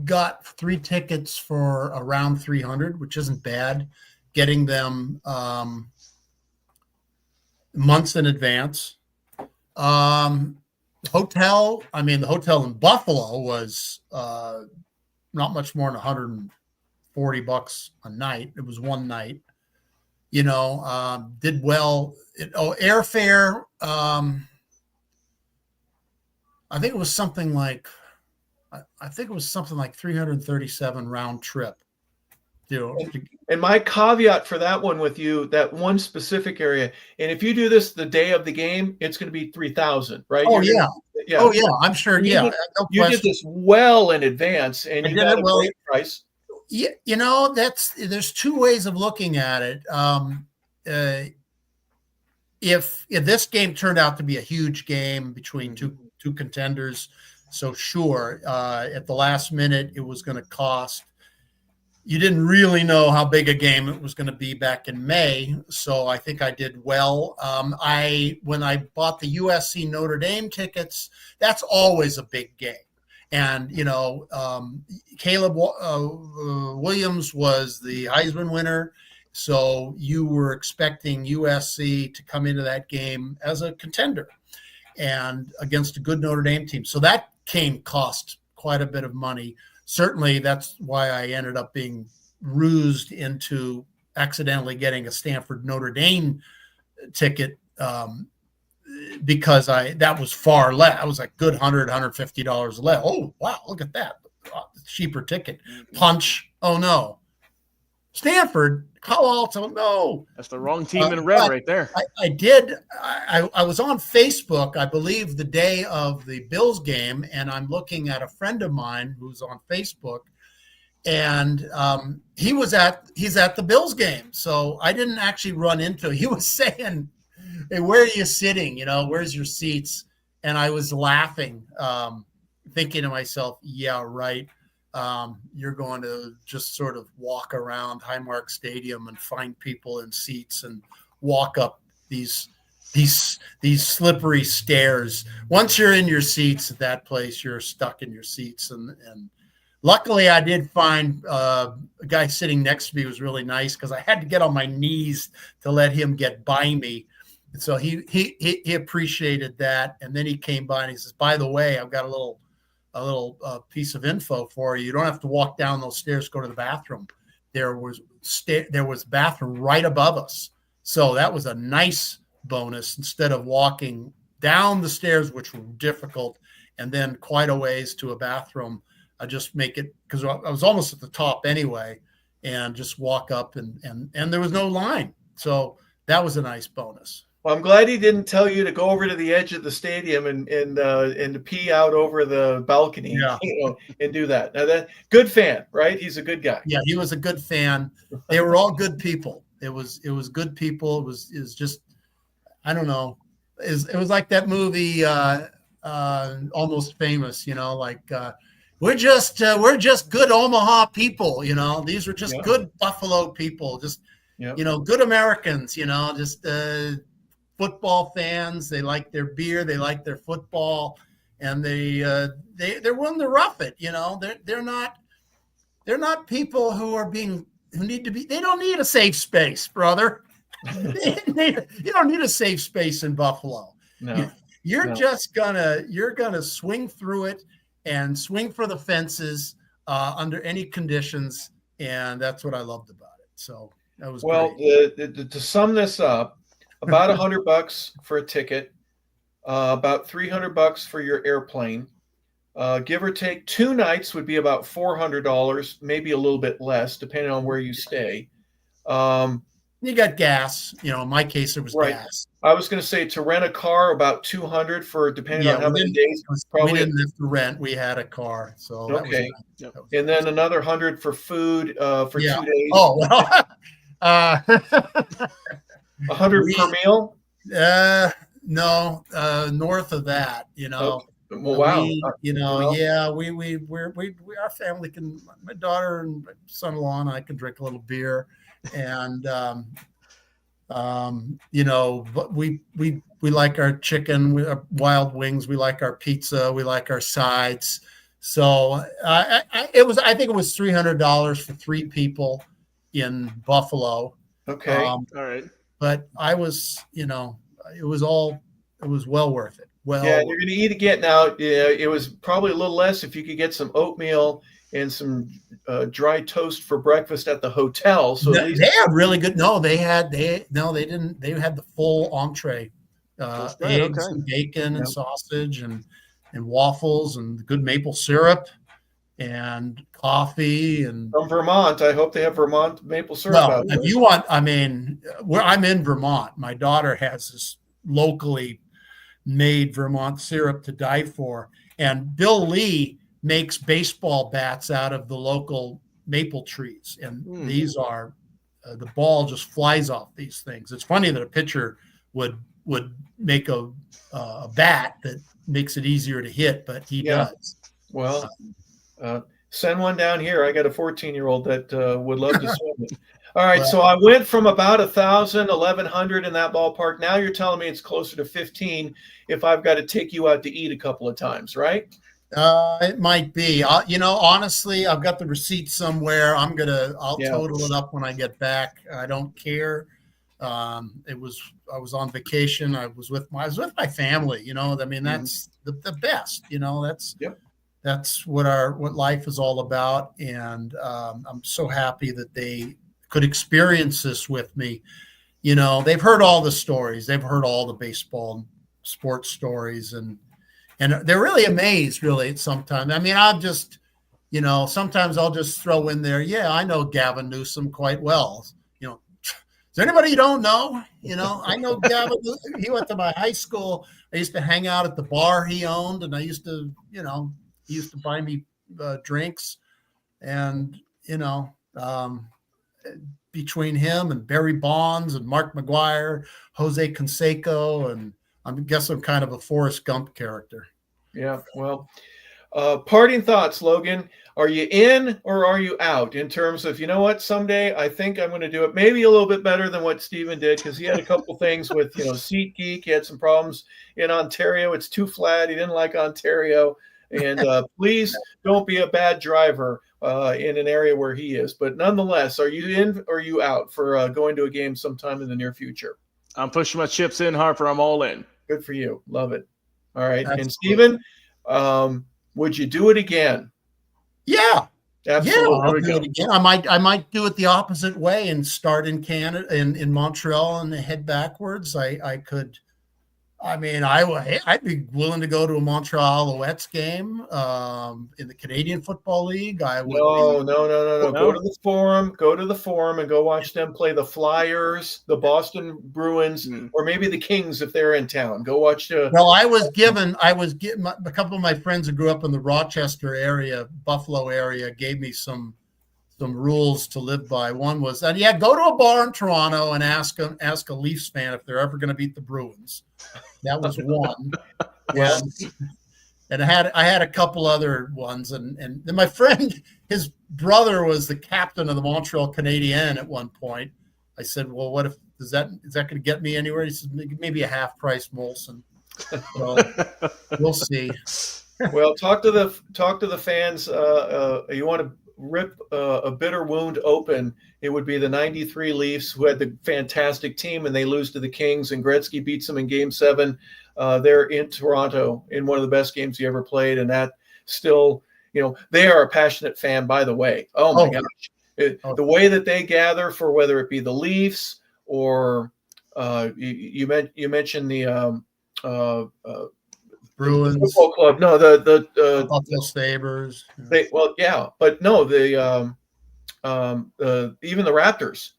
got 3 tickets for around 300, which isn't bad, getting them months in advance. The hotel in Buffalo was not much more than $140 a night. It was one night. Did well. Airfare. I think it was something like 337 round trip. And my caveat for that one with you, that one specific area, and if you do this the day of the game, it's going to be 3,000, right? Oh, yeah. Oh, yeah. I'm sure. You did this well in advance, and you got a great price. Yeah, there's 2 ways of looking at it. If this game turned out to be a huge game between two contenders, so sure, at the last minute it was going to cost. You didn't really know how big a game it was going to be back in May, so I think I did well. When I bought the USC Notre Dame tickets, that's always a big game. And, Caleb Williams was the Heisman winner. So you were expecting USC to come into that game as a contender and against a good Notre Dame team. So that game cost quite a bit of money. Certainly that's why I ended up being rused into accidentally getting a Stanford Notre Dame ticket because that was far less. I was a good $150 less. Oh, wow, look at that. Cheaper ticket. Punch. Oh, no. Stanford, Palo Alto, no. That's the wrong team in red right there. I was on Facebook, I believe, the day of the Bills game, and I'm looking at a friend of mine who's on Facebook, and he's at the Bills game. So I didn't actually run into him. He was saying, hey, where are you sitting? Where's your seats? And I was laughing, thinking to myself, yeah, right. You're going to just sort of walk around Highmark Stadium and find people in seats and walk up these slippery stairs. Once you're in your seats at that place, you're stuck in your seats. And luckily, I did find a guy sitting next to me who was really nice because I had to get on my knees to let him get by me. And so he appreciated that. And then he came by and he says, by the way, I've got a little piece of info for you. You don't have to walk down those stairs, go to the bathroom. There was bathroom right above us. So that was a nice bonus instead of walking down the stairs, which were difficult, and then quite a ways to a bathroom. I just make it because I was almost at the top anyway, and just walk up and there was no line. So that was a nice bonus. Well, I'm glad he didn't tell you to go over to the edge of the stadium and to pee out over the balcony, and do that. Now, that good fan, right? He's a good guy. Yeah, he was a good fan. They were all good people. It was good people. It was just, I don't know. It was like that movie, Almost Famous, we're just good Omaha people, these were just good Buffalo people, just, good Americans, just football fans. They like their beer, they like their football, and they're willing to rough it. They're not people who need to be. They don't need a safe space, brother. You don't need a safe space in Buffalo. No, you're gonna swing through it and swing for the fences under any conditions, and that's what I loved about it. So that was great. To sum this up, about $100 for a ticket, about $300 for your airplane, give or take 2 nights would be about $400, maybe a little bit less depending on where you stay. You got gas, in my case, it was gas. I was going to say to rent a car, about $200 for depending on how many days. We didn't have to rent. We had a car. So okay. And then another $100 for food for 2 days. Oh, well. 100 per meal? No, north of that, Okay. Well, wow. Our family can, my daughter and my son-in-law and I can drink a little beer, and but we like our chicken, our wild wings, we like our pizza, we like our sides. So I think it was $300 for 3 people in Buffalo. Okay. All right. But I was, it was well worth it. Well, yeah, you're going to eat again now. It was probably a little less if you could get some oatmeal and some dry toast for breakfast at the hotel. So they had really good. No, they didn't. They had the full entree, eggs and bacon and sausage and waffles and good maple syrup and coffee and from Vermont. I hope they have Vermont maple syrup. Well, if you want, I'm in Vermont. My daughter has this locally made Vermont syrup to die for, and Bill Lee makes baseball bats out of the local maple trees, and these are the ball just flies off these things. It's funny that a pitcher would make a bat that makes it easier to hit, but he does. Well, send one down here. I got a 14-year-old that would love to swim it. All right, so I went from about 1,000, 1,100 in that ballpark. Now you're telling me it's closer to 15 if I've got to take you out to eat a couple of times, right? It might be. Honestly, I've got the receipt somewhere. I'll total it up when I get back. I don't care. I was on vacation. I was with my family. That's the best. That's what life is all about. And I'm so happy that they could experience this with me. They've heard all the stories. They've heard all the baseball and sports stories, and they're really amazed, really, sometimes. I'll just, sometimes I'll just throw in there, I know Gavin Newsom quite well. Is there anybody you don't know? I know Gavin. He went to my high school. I used to hang out at the bar he owned, and I used to, he used to buy me drinks, and, between him and Barry Bonds and Mark McGuire, Jose Canseco, and I guess I'm kind of a Forrest Gump character. Yeah, well, parting thoughts, Logan. Are you in or are you out in terms of, someday I think I'm going to do it maybe a little bit better than what Steven did, because he had a couple things with, SeatGeek. He had some problems in Ontario. It's too flat. He didn't like Ontario. And please don't be a bad driver in an area where he is. But nonetheless, are you in or are you out for going to a game sometime in the near future? I'm pushing my chips in, Harper. I'm all in. Good for you. Love it. All right. And Steven, would you do it again? Yeah. Absolutely. Yeah, I'll do it again. I might do it the opposite way and start in Canada, in Montreal, and head backwards. I could. I'd be willing to go to a Montreal Alouettes game in the Canadian Football League. No. Go to the Forum and go watch them play the Flyers, the Boston Bruins, or maybe the Kings if they're in town. Go watch. Well, I was given a couple of my friends who grew up in the Rochester area, Buffalo area, gave me some rules to live by. One was that go to a bar in Toronto and ask a Leafs fan if they're ever going to beat the Bruins. That was one. Well, and I had a couple other ones, and then my friend, his brother was the captain of the Montreal Canadiens at one point. I said, "Well, what if is that going to get me anywhere?" He said, "Maybe a half price Molson." So we'll see. Well, talk to the fans. You want to rip a bitter wound open? It would be the '93 Leafs, who had the fantastic team, and they lose to the Kings, and Gretzky beats them in Game 7. They're in Toronto in one of the best games he ever played, and that still, they are a passionate fan, by the way. Oh my gosh. The way that they gather for whether it be the Leafs or you mentioned the Bruins football club. No, the Buffalo Sabres. But no, the even the Raptors.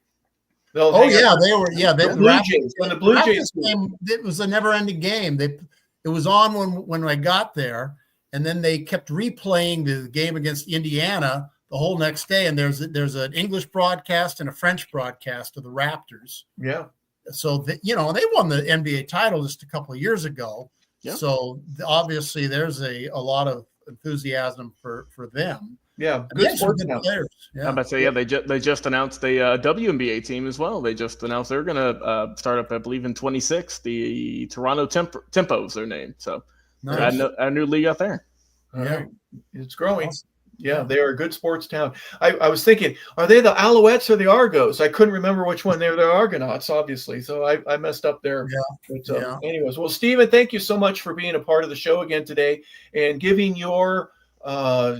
They were. The Blue Jays. When the Blue Jays game, it was a never-ending game. It was on when I got there, and then they kept replaying the game against Indiana the whole next day. And there's an English broadcast and a French broadcast of the Raptors. Yeah. So they won the NBA title just a couple of years ago. Yeah. So obviously there's a lot of enthusiasm for them. Yeah, good sports players. Yeah. I'm about to say, they just announced a WNBA team as well. They just announced they're going to start up, I believe, in 26. The Toronto Tempo is their name. So nice. A new league out there. Yeah, it's growing. Awesome. Yeah, they are a good sports town. I was thinking, are they the Alouettes or the Argos? I couldn't remember which one. They're the Argonauts, obviously. So I messed up there. Yeah. But, anyways, well, Steven, thank you so much for being a part of the show again today and giving your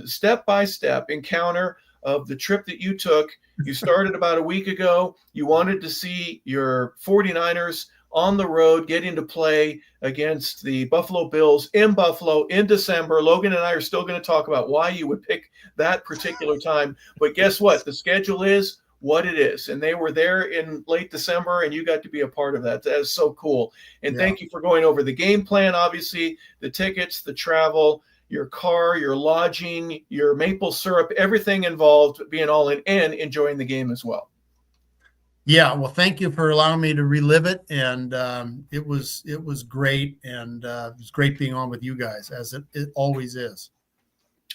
step-by-step encounter of the trip that you took. You started about a week ago. You wanted to see your 49ers on the road getting to play against the Buffalo Bills in Buffalo in December. Logan and I are still going to talk about why you would pick that particular time. But guess what? The schedule is what it is. And they were there in late December, and you got to be a part of that. That is so cool. And thank you for going over the game plan, obviously, the tickets, the travel, your car, your lodging, your maple syrup, everything involved, being all in and enjoying the game as well. Yeah, well, thank you for allowing me to relive it, and it was great, and it was great being on with you guys, as it always is.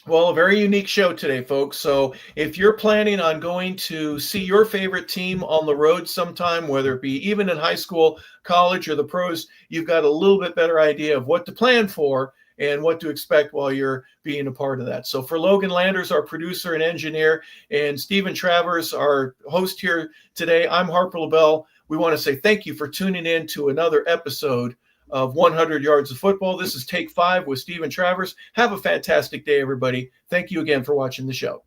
Well, a very unique show today, folks. So if you're planning on going to see your favorite team on the road sometime, whether it be even in high school, college, or the pros, you've got a little bit better idea of what to plan for and what to expect while you're being a part of that. So for Logan Landers, our producer and engineer, and Steven Travers, our host here today, I'm Harper LeBel. We want to say thank you for tuning in to another episode of 100 Yards of Football. This is Take 5 with Steven Travers. Have a fantastic day, everybody. Thank you again for watching the show.